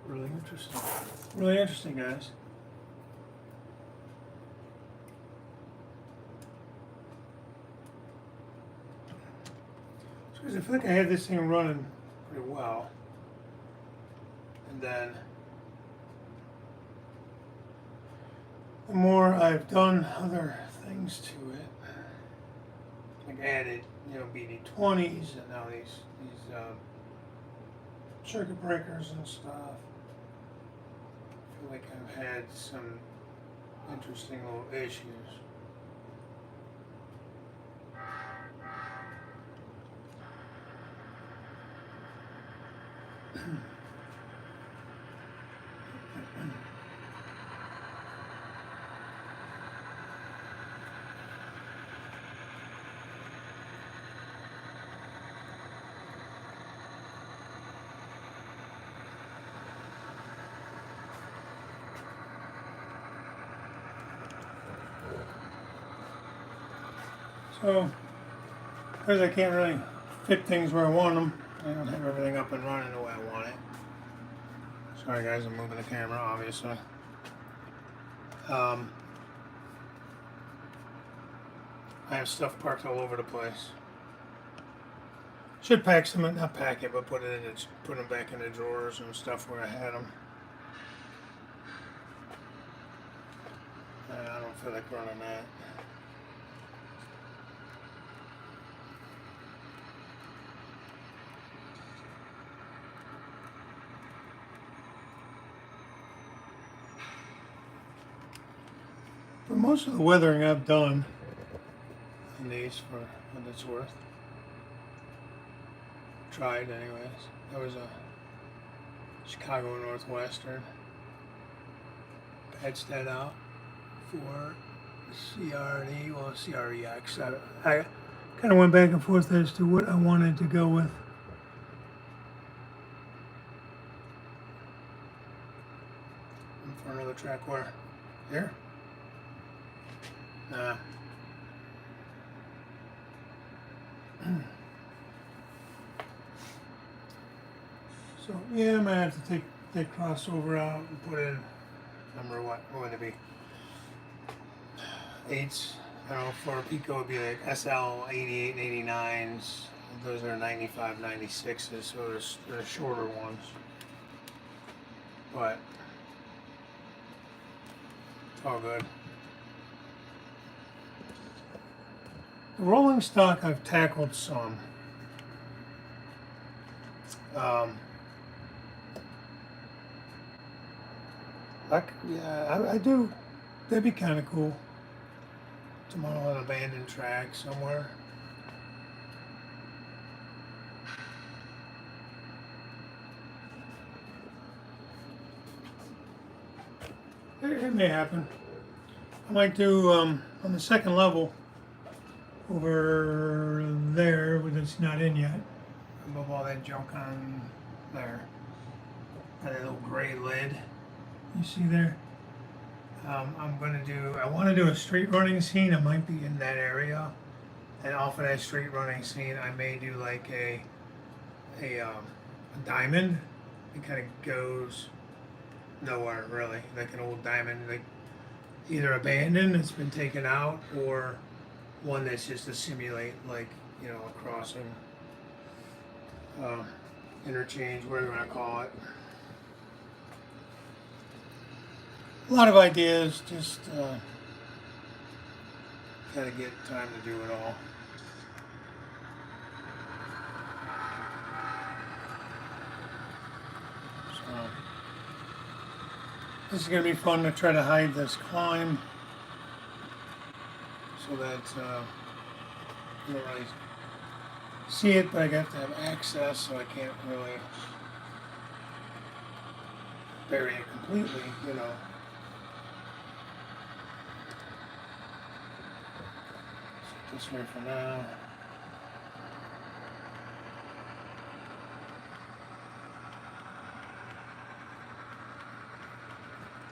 Really interesting. Really interesting, guys. Because I feel like I had this thing running pretty well. And then the more I've done other things to it, like added, BD20s and now these circuit breakers and stuff. I feel like I've had some interesting little issues. So, because I can't really fit things where I want them, I don't have everything up and running the way I want it. Sorry guys, I'm moving the camera, obviously. I have stuff parked all over the place. Should pack some, not pack it, but put them back in the drawers and stuff where I had them. I don't feel like running that. For most of the weathering I've done in these, for what it's worth, tried anyways. That was a Chicago Northwestern. Patched that out for CR&E, well, CREX. I kind of went back and forth as to what I wanted to go with. And for another track where? Here? Nah. So yeah, I might have to take that crossover out and put in, remember what would it be? 8s, I don't know, for a Pico it would be like SL 88 and 89s. Those are 95, 96s, so they're shorter ones. But it's all good. The rolling stock I've tackled some. I do. That'd be kind of cool. Tomorrow on an abandoned track somewhere. it may happen. I might do on the second level over there, but it's not in yet. Above all that junk on there. Got a little gray lid. You see there? I'm gonna do. I want to do a street running scene. I might be in that area, and off of that street running scene, I may do like a diamond. It kind of goes nowhere really, like an old diamond, like either abandoned, it's been taken out, or one that's just to simulate, like, you know, a crossing, interchange, whatever you want to call it. A lot of ideas, just gotta get time to do it all. So this is gonna be fun to try to hide this climb so that you don't really see it, but I got to have access, so I can't really bury it completely, you know. This way for now.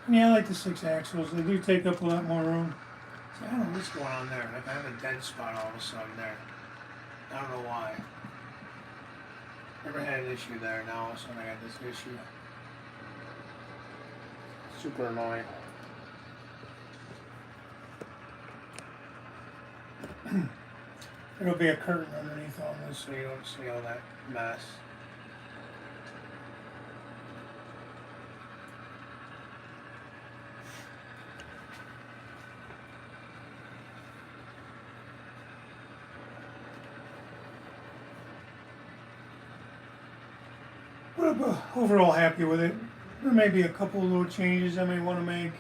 Yeah, I like the 6 axles. They do take up a lot more room. See, I don't know what's going on there. Like I have a dead spot all of a sudden there. I don't know why. Never had an issue there. Now all of a sudden I got this issue. Super annoying. There'll be a curtain underneath all this so you don't see all that mess. But I'm overall happy with it. There may be a couple of little changes I may want to make.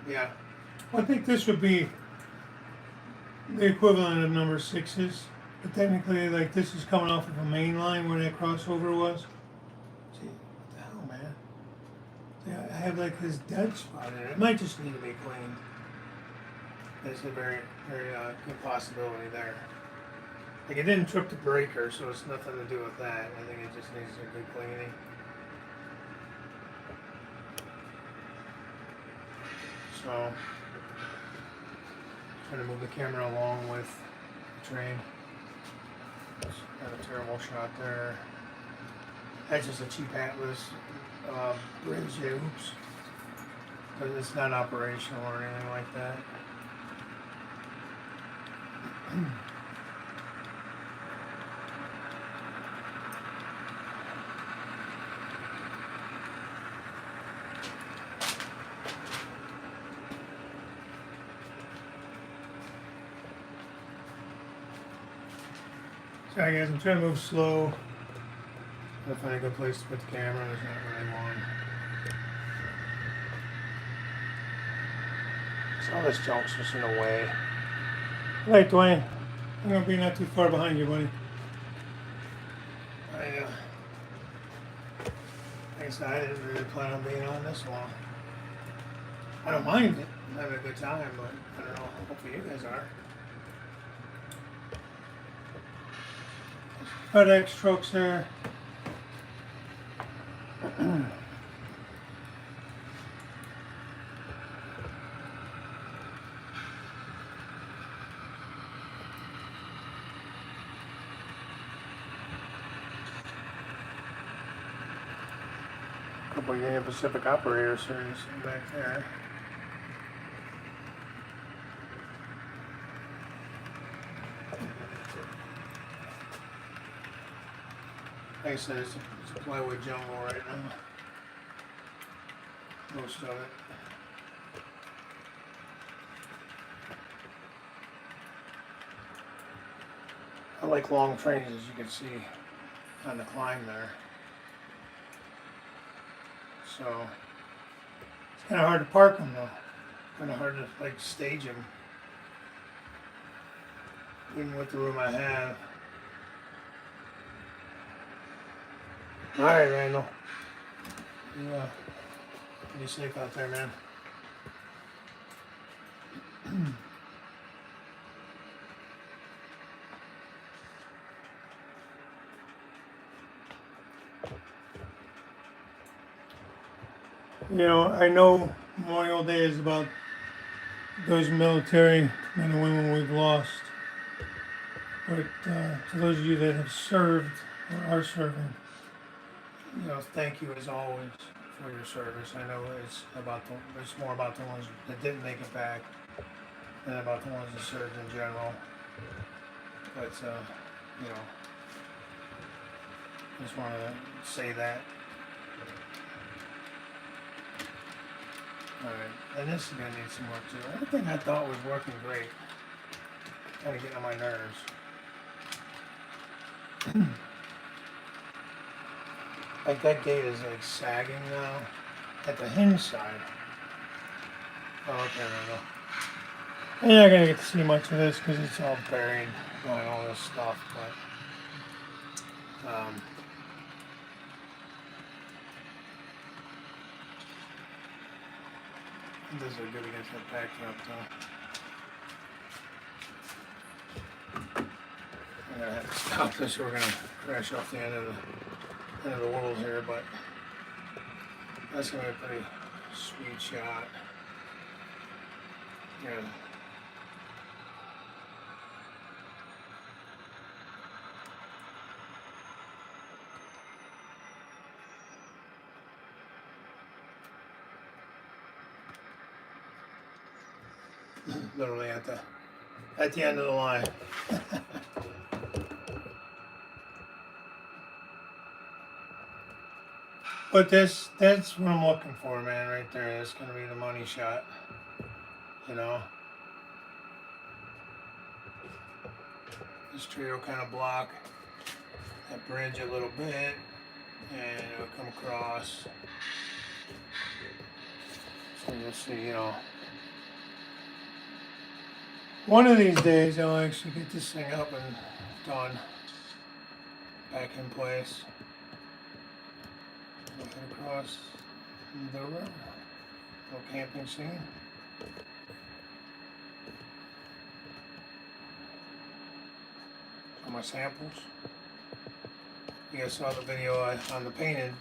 Yeah. I think this would be the equivalent of number 6s, but technically, like, this is coming off of a main line where that crossover was. See, what the hell, man? See, I have like this dead spot in it. It might just need to be cleaned. There's a very, very good possibility there. Like, it didn't trip the breaker, so it's nothing to do with that. I think it just needs a good cleaning. So, trying to move the camera along with the train. Got a terrible shot there. That's just a cheap Atlas bridge. Oops. But it's not operational or anything like that. Sorry guys, I'm trying to move slow. Trying to find a good place to put the camera. There's not really one. So all this junk's just in the way. Hey Dwayne, I'm gonna be not too far behind you, buddy. Like I said, I didn't really plan on being on this long. I don't mind it. I'm having a good time, but I don't know. Hopefully you guys are. FedEx trucks there. A couple of Union Pacific operators series back there. Like I said, it's a plywood jungle right now. Most of it. I like long trains, as you can see on the climb there. So it's kind of hard to park them though. Kind of hard to like stage them, even with the room I have. All right, Randall. Yeah, pretty safe out there, man. You know, I know Memorial Day is about those military men and women we've lost. But to those of you that have served or are serving, you know, thank you as always for your service. I know it's more about the ones that didn't make it back than about the ones that served in general. But you know, just want to say that. All right, and this is gonna need some work too. Everything I thought was working great, kind of getting on my nerves. Like that gate is like sagging now at the hinge side. Oh, okay, there we go. And you're not gonna get to see much of this because it's all buried by all this stuff, but this is good against that backdrop though. I'm gonna have to stop this or we're gonna crash off the end of the world here, but that's gonna be a pretty sweet shot. Yeah. Literally at the end of the line. But that's what I'm looking for, man, right there. That's gonna be the money shot. You know? This tree will kind of block that bridge a little bit and it'll come across. So you'll see, you know. One of these days I'll actually get this thing up and done. Back in place. Looking across the river. Little camping scene. My samples. You guys saw the video on the painting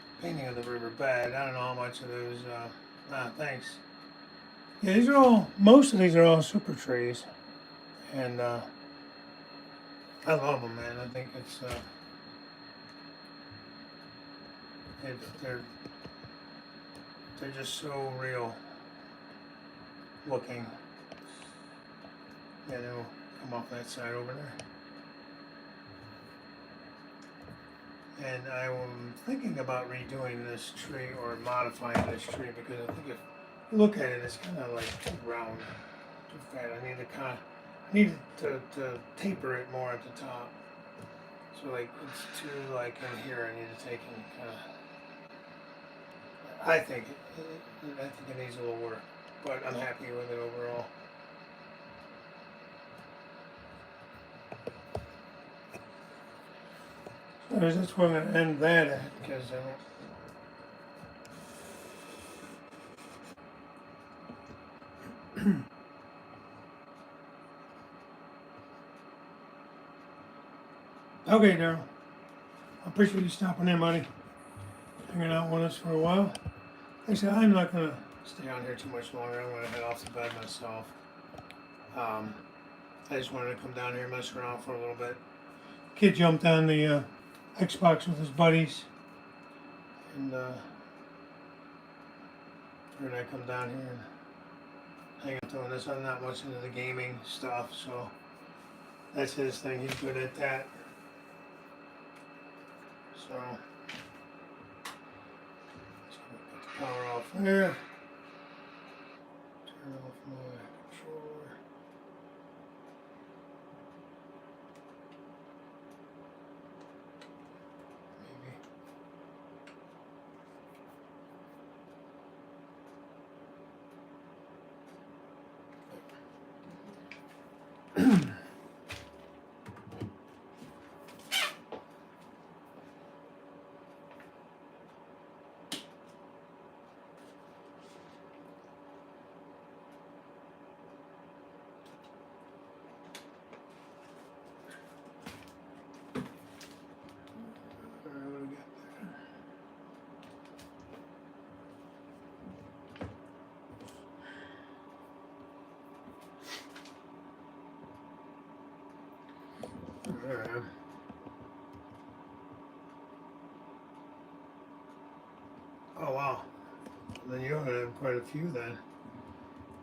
of the river bed. I don't know how much of those. Thanks. Yeah, most of these are all super trees, and I love them, man. I think it's they're just so real looking. Yeah, they'll come off that side over there. And I'm thinking about redoing this tree or modifying this tree because I think if you look at it, it's kind of like too round, too fat. I need to taper it more at the top. So like it's too like in here. I need to take and kind of. I think it needs a little work, but I'm happy with it overall. That's where I'm going to end that at, because okay, Daryl. I appreciate you stopping in, buddy. Hanging out with us for a while. Like I said, I'm not going to stay on here too much longer. I'm going to head off to bed myself. I just wanted to come down here and mess around for a little bit. Kid jumped on the Xbox with his buddies, and figured I'd come down here and hang out doing this. I'm not much into the gaming stuff, so that's his thing. He's good at that. So, let's put the power off there. Turn off my controller. There I am. Oh wow. Then you're gonna have quite a few then.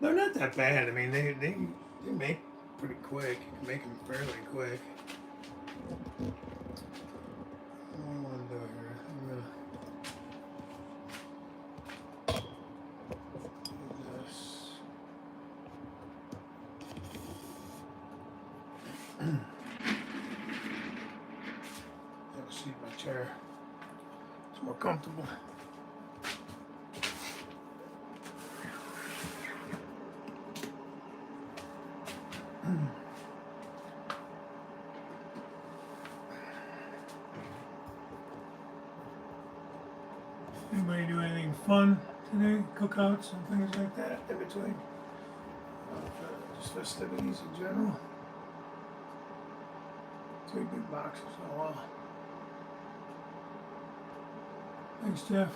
They're not that bad. I mean, they make pretty quick. You can make them fairly quick. What do I want to do here? I'm gonna do this. Have a seat in my chair. It's more comfortable. Anybody do anything fun today? Cookouts and things like that in between? Just festivities in general. 3 big boxes. Oh wow. Thanks, Jeff.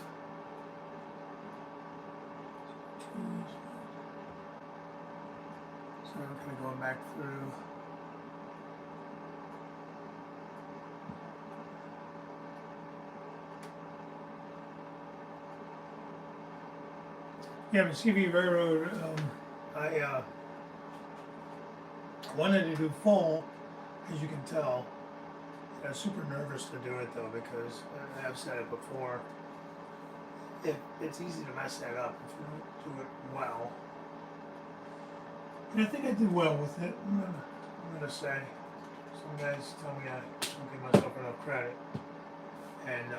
So I'm kind of going back through. Yeah, but CV Railroad, I wanted to do fall, as you can tell. I was super nervous to do it though because I've said it before. It's easy to mess that up if you don't do it well. And I think I did well with it. I'm gonna say. Some guys tell me I don't give myself enough credit, and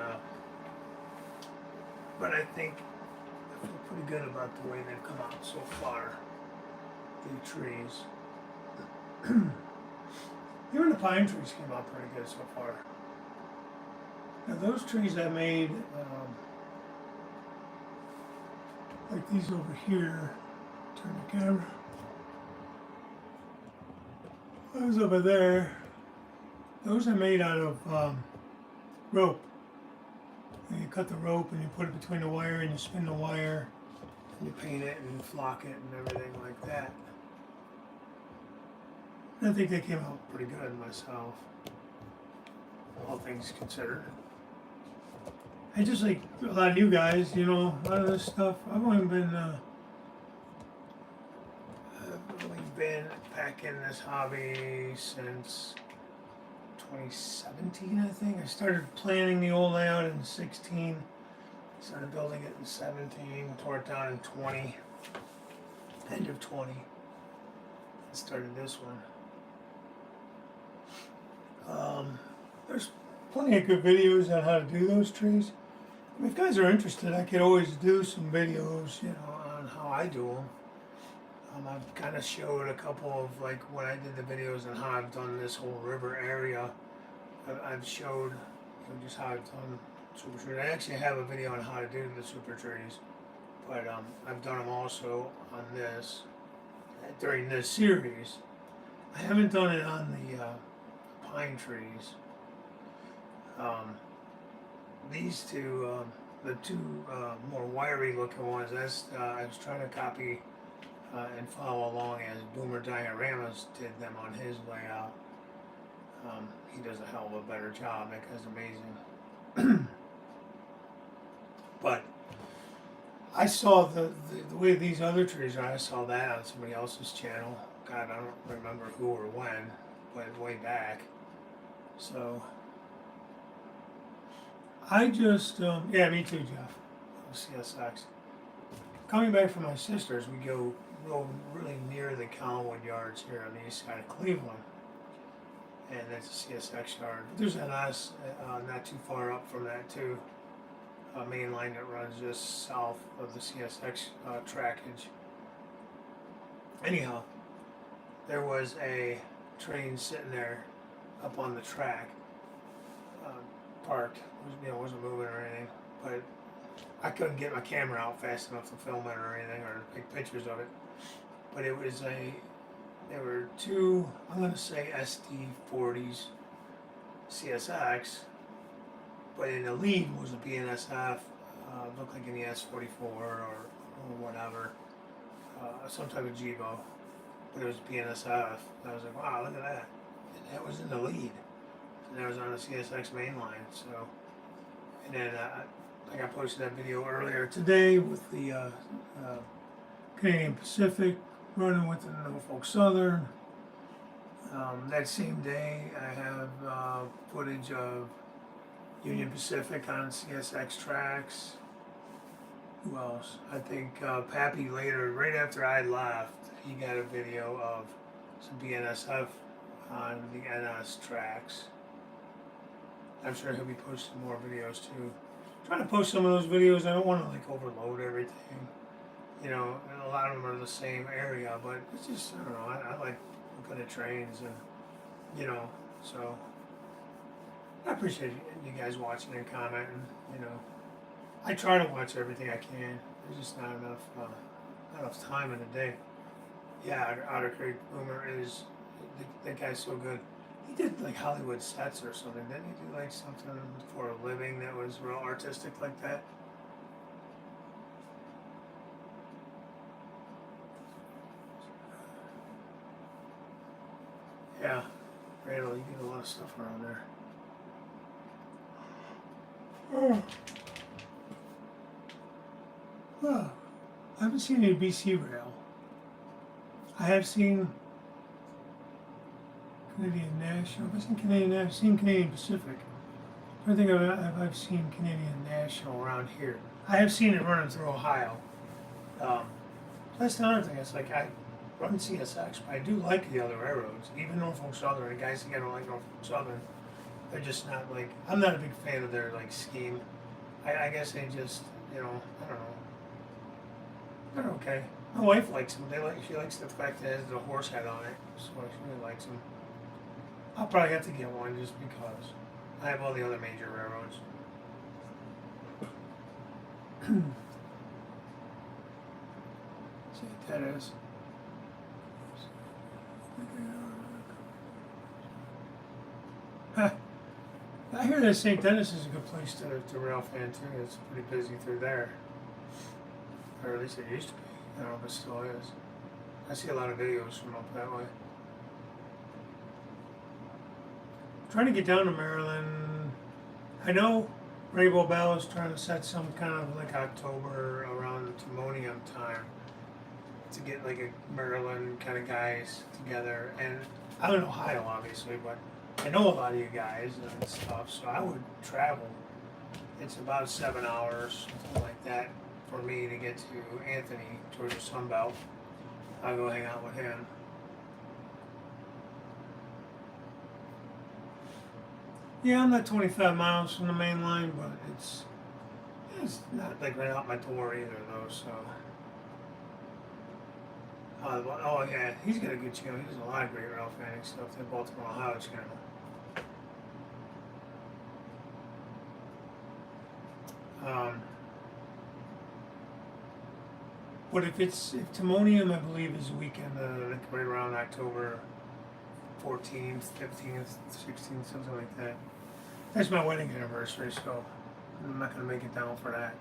but I think I feel pretty good about the way they've come out so far. The trees. Even the pine trees came out pretty good so far. Now those trees I made, like these over here, turn the camera. Those over there, those I made out of rope. And you cut the rope and you put it between the wire and you spin the wire and you paint it and flock it and everything like that. I think they came out pretty good myself, all things considered. And just like a lot of you guys, you know, a lot of this stuff, I've only been back in this hobby since 2017, I think. I started planning the old layout in 16, started building it in 17, tore it down in 20, end of 20, and started this one. There's plenty of good videos on how to do those trees. I mean, if guys are interested, I could always do some videos, you know, on how I do them. I've kind of showed a couple of, like, when I did the videos on how I've done this whole river area. I've showed, you know, just how I've done super trees. I actually have a video on how to do the super trees, but I've done them also on this, during this series. I haven't done it on the pine trees. These two, the two more wiry looking ones, that's I was trying to copy and follow along as Boomer Dioramas did them on his layout. He does a hell of a better job. That guy's amazing. But I saw the way these other trees are. I saw that on somebody else's channel. God, I don't remember who or when, but way back. So I just, yeah, me too, Jeff. CSX. Coming back from my sister's, we go really near the Collinwood yards here on the east side of Cleveland. And that's a CSX yard. There's an S not too far up from that too. A main line that runs just south of the CSX trackage. Anyhow, there was a train sitting there up on the track, parked. You know, wasn't moving or anything, but I couldn't get my camera out fast enough to film it or anything or take pictures of it. But it was there were two, I'm going to say SD40s CSX, but in the lead was a BNSF, looked like an ES44 or whatever, some type of Jevo, but it was BNSF. And I was like, wow, look at that. And that was in the lead. and I was on the CSX main line. So, and then like I posted that video earlier today with the Canadian Pacific running with the Norfolk Southern. That same day, I have footage of Union Pacific on CSX tracks. Who else? I think Pappy later, right after I left, he got a video of some BNSF on the NS tracks. I'm sure he'll be posting more videos too. Trying to post some of those videos. I don't want to like overload everything. You know, and a lot of them are the same area, but it's just, I don't know, I like looking at trains and, you know, so I appreciate you guys watching and commenting, you know. I try to watch everything I can. There's just not enough time in the day. Yeah, Otter Creek Boomer is, that guy's so good. He did like Hollywood sets or something. Didn't he do like something for a living that was real artistic like that? Yeah, Randall, you get a lot of stuff around there. Oh. Well, I haven't seen any BC Rail. I have seen Canadian National. I've seen Canadian National. I've seen Canadian Pacific. I think I've seen Canadian National around here. I have seen it running through Ohio. That's another thing. It's like I run CSX, but I do like the other railroads. Even Norfolk Southern. The guys that don't like Norfolk Southern, they're just not like. I'm not a big fan of their like scheme. I guess they just, you know, I don't know. They're okay. My wife likes them. She likes the fact that it has the horse head on it, so she really likes them. I'll probably have to get one just because I have all the other major railroads. See what that is. I hear that St. Denis is a good place to rail fan too. It's pretty busy through there. Or at least it used to be. I don't know if it still is. I see a lot of videos from up that way. Trying to get down to Maryland. I know Rainbow Bell is trying to set some kind of like October around Timonium time to get like a Maryland kind of guys together. And I'm in Ohio obviously, but I know a lot of you guys and stuff, so I would travel. It's about 7 hours, something like that, for me to get to Anthony, towards the Sun Belt. I'll go hang out with him. Yeah, I'm not 25 miles from the main line, but it's not like right out my door either, though. So, oh yeah, he's got a good channel. He does a lot of great rail fanning stuff. The Baltimore, Ohio channel. But if Timonium, I believe, is a weekend, like right around October 14th, 15th, 16th, something like that. That's my wedding anniversary, so I'm not going to make it down for that.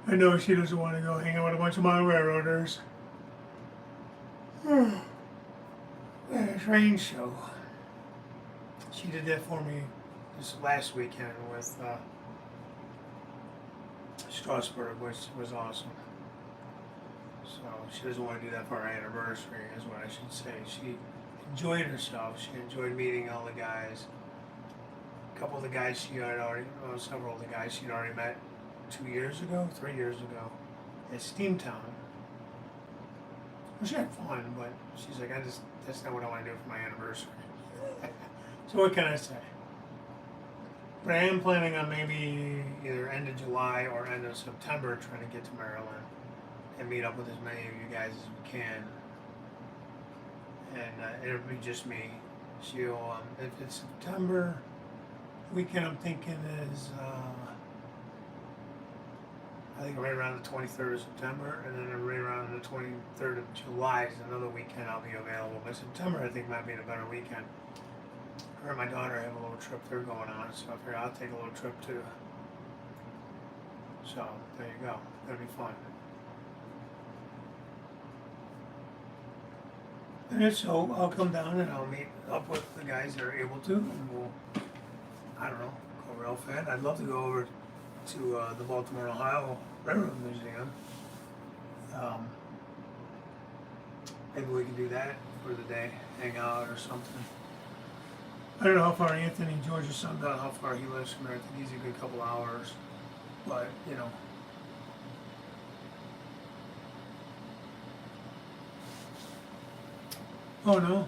I know she doesn't want to go hang out with a bunch of my railroaders. Train show. She did that for me this last weekend with Strasbourg, which was awesome. So she doesn't want to do that for our anniversary, is what I should say. She enjoyed herself. She enjoyed meeting all the guys. A couple of the guys she had already, several of the guys she'd already met 3 years ago at Steamtown. Well, she had fun, but she's like, that's not what I want to do for my anniversary. So what can I say? But I am planning on maybe either end of July or end of September trying to get to Maryland and meet up with as many of you guys as we can. And it'll be just me. She'll, if it's September, weekend I'm thinking is, I think right around the 23rd of September, and then right around the 23rd of July is another weekend I'll be available. But September I think might be a better weekend. Her and my daughter have a little trip they're going on, so I figure I'll take a little trip too. So there you go. That'll be fun. And if so, I'll come down and I'll meet up with the guys that are able to, and we'll, I don't know, go rail fed. I'd love to go over to the Baltimore, Ohio Railroad Museum. Maybe we can do that for the day, hang out or something. I don't know how far Anthony, George's son, how far he lives from there. I think he's a good couple hours, but you know. Oh no,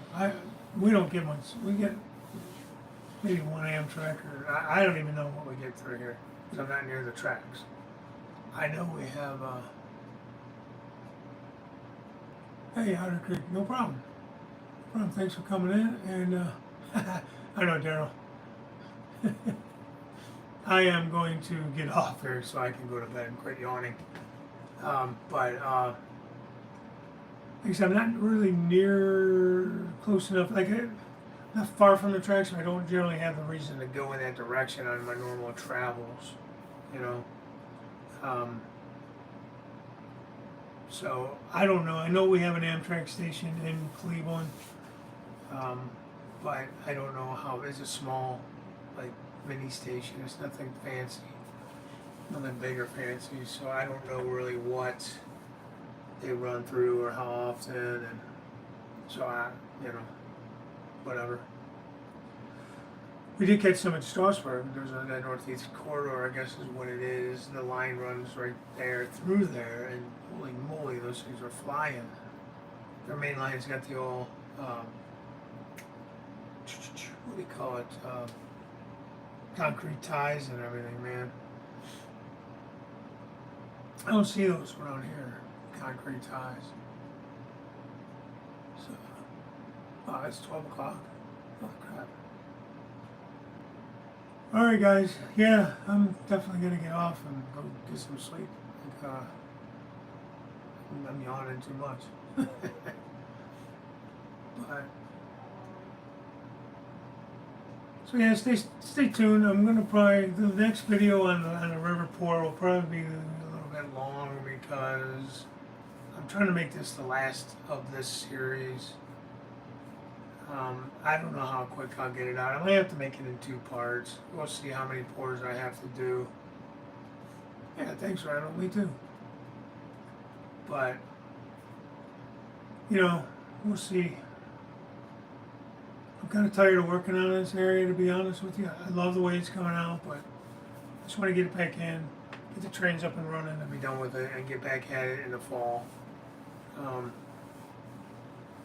we don't get much. We get maybe one Amtrak, or I don't even know what we get through here because I'm not near the tracks. I know we have. Hey, Otter Creek, no problem. No problem. Thanks for coming in, and I know, Daryl. I am going to get off here so I can go to bed and quit yawning. Like I said, I'm not really close enough. Like, not far from the tracks, so I don't generally have the reason to go in that direction on my normal travels, you know. So I don't know. I know we have an Amtrak station in Cleveland, but I don't know how. It's a small, like, mini station. It's nothing fancy, nothing big or fancy. So I don't know really what they run through or how often, and so whatever. We did catch some at Strasburg. There's that northeast corridor, I guess is what it is. The line runs right there through there, and holy moly, those things are flying. Their main line's got the old, what do you call it, concrete ties and everything, man. I don't see those around here, concrete ties. So, oh, it's 12 o'clock. Oh, crap. All right, guys. Yeah, I'm definitely gonna get off and go get some sleep. Like, I'm yawning too much. But so yeah, stay tuned. I'm gonna probably the next video on the river pour will probably be a little bit long because I'm trying to make this the last of this series. I don't know how quick I'll get it out. I might have to make it in 2 parts. We'll see how many pours I have to do. Yeah, thanks, Randall. Me too. But, you know, we'll see. I'm kind of tired of working on this area, to be honest with you. I love the way it's coming out, but I just want to get it back in, get the trains up and running, and be done with it, and get back at it in the fall.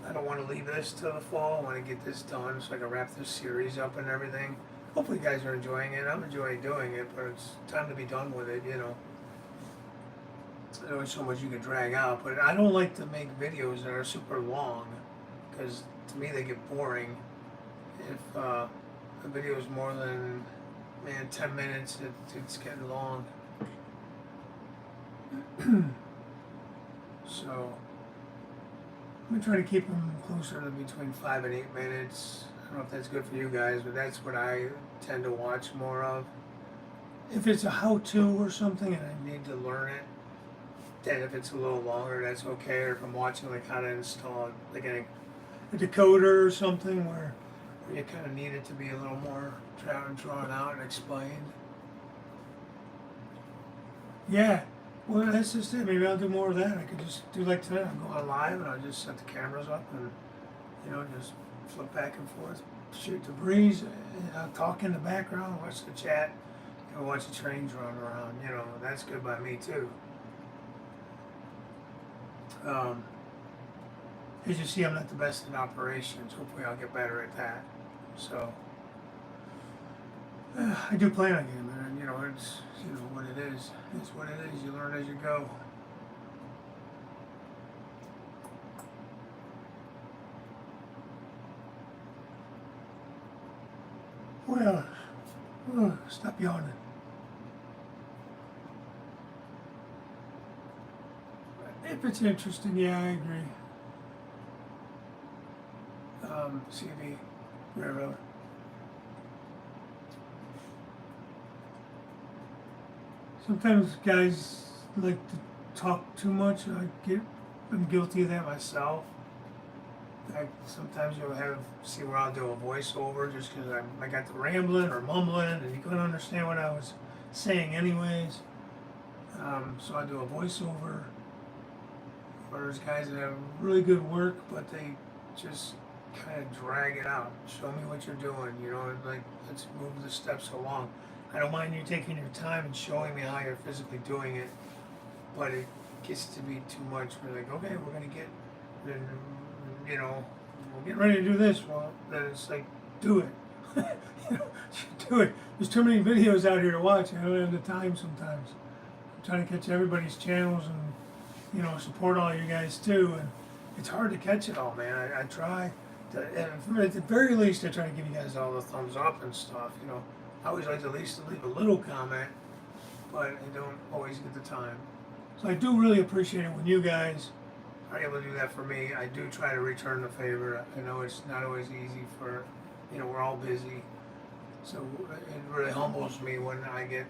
I don't want to leave this till the fall. I want to get this done so I can wrap this series up and everything. Hopefully you guys are enjoying it. I'm enjoying doing it, but it's time to be done with it, you know. There's only so much you can drag out, but I don't like to make videos that are super long because to me they get boring. If a video is more than, 10 minutes, it's getting long. So I'm going to try to keep them closer to between 5 and 8 minutes. I don't know if that's good for you guys, but that's what I tend to watch more of. If it's a how-to or something and I need to learn it, then if it's a little longer, that's okay. Or if I'm watching like how to install like a decoder or something where you kind of need it to be a little more drawn out and explained. Yeah. Well, that's just it. Maybe I'll do more of that. I could just do like tonight. I'll go on live and I'll just set the cameras up and, just flip back and forth, shoot the breeze, I'll talk in the background, watch the chat, watch the trains run around. That's good by me too. As you see, I'm not the best in operations. Hopefully I'll get better at that. So, I do plan on getting there. And, it's, what it is. It's what it is. You learn as you go. Well, stop yawning. If it's interesting, yeah, I agree. CV Railroad. Sometimes guys like to talk too much. I'm guilty of that myself. sometimes you'll see where I'll do a voiceover just because I got the rambling or mumbling and you couldn't understand what I was saying anyways. So I do a voiceover. Or there's guys that have really good work, but they just kind of drag it out. Show me what you're doing, like let's move the steps along. I don't mind you taking your time and showing me how you're physically doing it, but it gets to be too much. We're like, okay, we're gonna get, we're getting ready to do this. Well, then it's like, do it. Do it. There's too many videos out here to watch. I don't have the time sometimes. I'm trying to catch everybody's channels and support all you guys too. And it's hard to catch it all, man. I try. And at the very least, I try to give you guys all the thumbs up and stuff. I always like to at least leave a little comment, but I don't always get the time. So I do really appreciate it when you guys are able to do that for me. I do try to return the favor. I know it's not always easy for, we're all busy. So it really humbles me when I get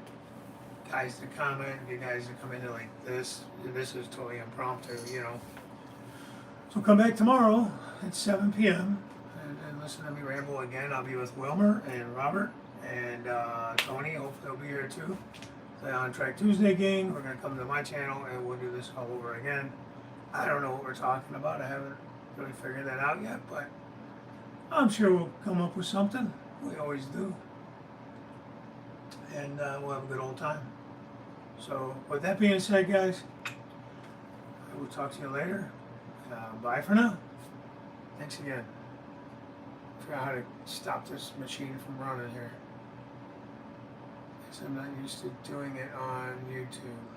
guys to comment, get guys to come in like this. This is totally impromptu, So come back tomorrow at 7 p.m. and listen to me ramble again. I'll be with Wilmer and Robert and Tony. Hopefully they'll be here too. The On Track Tuesday gang. We're going to come to my channel and we'll do this all over again. I don't know what we're talking about. I haven't really figured that out yet, but I'm sure we'll come up with something. We always do. And we'll have a good old time. So with that being said, guys, I will talk to you later. Bye for now. Thanks again. I forgot how to stop this machine from running here. Because I'm not used to doing it on YouTube.